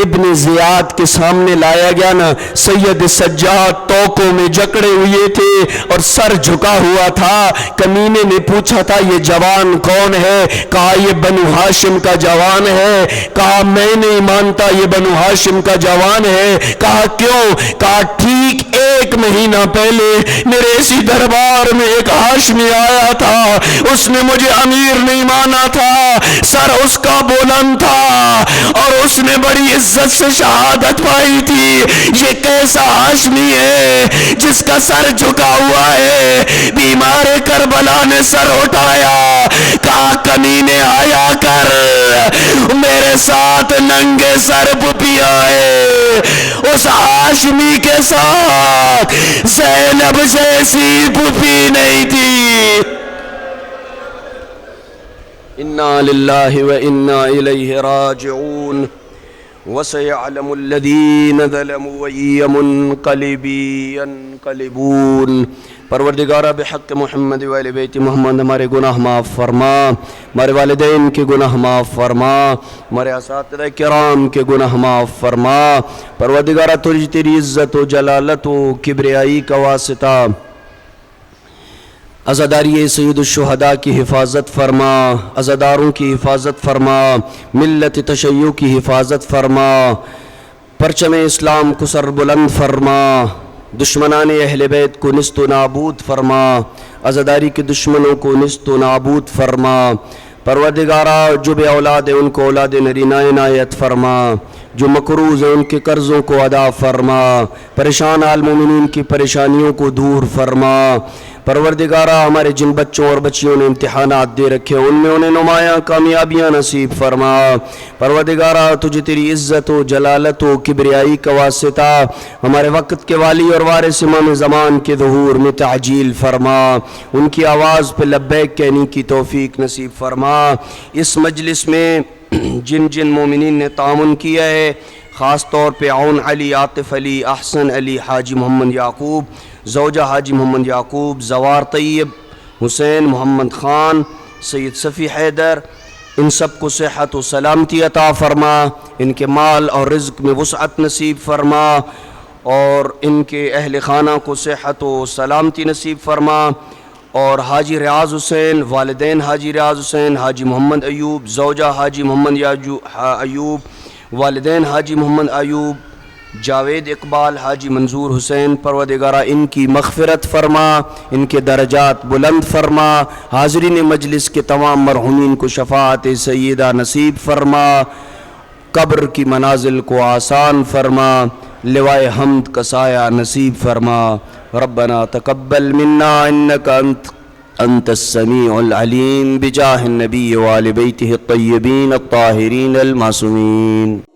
ابن زیاد کے سامنے لایا گیا نا، سید سجاد توکوں میں جکڑے ہوئے تھے اور سر جھکا ہوا تھا۔ کمینے نے پوچھا تھا یہ جوان کون ہے؟ کہا یہ بنو ہاشم کا جوان ہے۔ کہا میں نہیں مانتا یہ بنو ہاشم کا جوان ہے۔ کہا کیوں؟ کہا ٹھیک 1 مہینہ پہلے میرے اسی دربار میں ایک ہاشمی آیا تھا، اس نے مجھے امیر نہیں مانا تھا، سر اس کا بلند تھا اور اس نے بڑی عزت سے شہادت پائی تھی۔ یہ کیسا ہاشمی ہے جس کا سر جھکا ہوا ہے؟ بیمار کربلا نے سر اٹھایا، کہا کمینے آیا کر میرے ساتھ ننگے سر پھپھی آئے۔ اس ہاشمی کے ساتھ زینب جیسی پھپھی نہیں تھی۔ انا للہ و انا الیہ راجعون۔ وَسَيَعْلَمُ الَّذِينَ ظَلَمُوا أَيَّ مُنْقَلِبٍ يَنْقَلِبُونَ۔ پروردگارہ بحق محمد و اہل بیت محمد ہمارے گناہ معاف فرما، ہمارے والدین کے گناہ معاف فرما، ہمارے اساتذہ کرام کے گناہ معاف فرما۔ پروردگارہ تجھ تیری عزت و جلالت و کبریائی کا واسطہ عزاداری سید الشہداء کی حفاظت فرما، عزاداروں کی حفاظت فرما، ملت تشیع کی حفاظت فرما، پرچم اسلام کو سر بلند فرما، دشمنان اہل بیت کو نیست و نابود فرما، عزاداری کے دشمنوں کو نیست و نابود فرما۔ پروردگارہ جو بے اولاد ہیں ان کو اولاد نرینہ عنایت فرما، جو مقروض ہیں ان کے قرضوں کو ادا فرما، پریشان حال مومنین کی پریشانیوں کو دور فرما۔ پروردگارہ ہمارے جن بچوں اور بچیوں نے امتحانات دے رکھے ان میں انہیں نمایاں کامیابیاں نصیب فرما۔ پروردگارہ تجھے تیری عزت و جلالت و کبریائی کا واسطہ ہمارے وقت کے والی اور وارث امام زمان کے ظہور میں تعجیل فرما، ان کی آواز پہ لبیک کہنے کی توفیق نصیب فرما۔ اس مجلس میں جن جن مومنین نے تعاون کیا ہے، خاص طور پہ عون علی، عاطف علی، احسن علی، حاجی محمد یعقوب، زوجہ حاجی محمد یعقوب، زوار طیب، حسین محمد خان، سید صفی حیدر، ان سب کو صحت و سلامتی عطا فرما، ان کے مال اور رزق میں وسعت نصیب فرما، اور ان کے اہل خانہ کو صحت و سلامتی نصیب فرما۔ اور حاجی ریاض حسین، والدین حاجی ریاض حسین، حاجی محمد ایوب، زوجہ حاجی محمد ایوب، والدین حاجی محمد ایوب، جاوید اقبال، حاجی منظور حسین، پروردگارہ ان کی مغفرت فرما، ان کے درجات بلند فرما۔ حاضرین مجلس کے تمام مرحومین کو شفاعت سیدہ نصیب فرما، قبر کی منازل کو آسان فرما، لوائے حمد کا سایہ نصیب فرما۔ ربنا تقبل منا انک انت أنت السميع العليم بجاه النبي وآل بيته الطيبين الطاهرين المعصومين.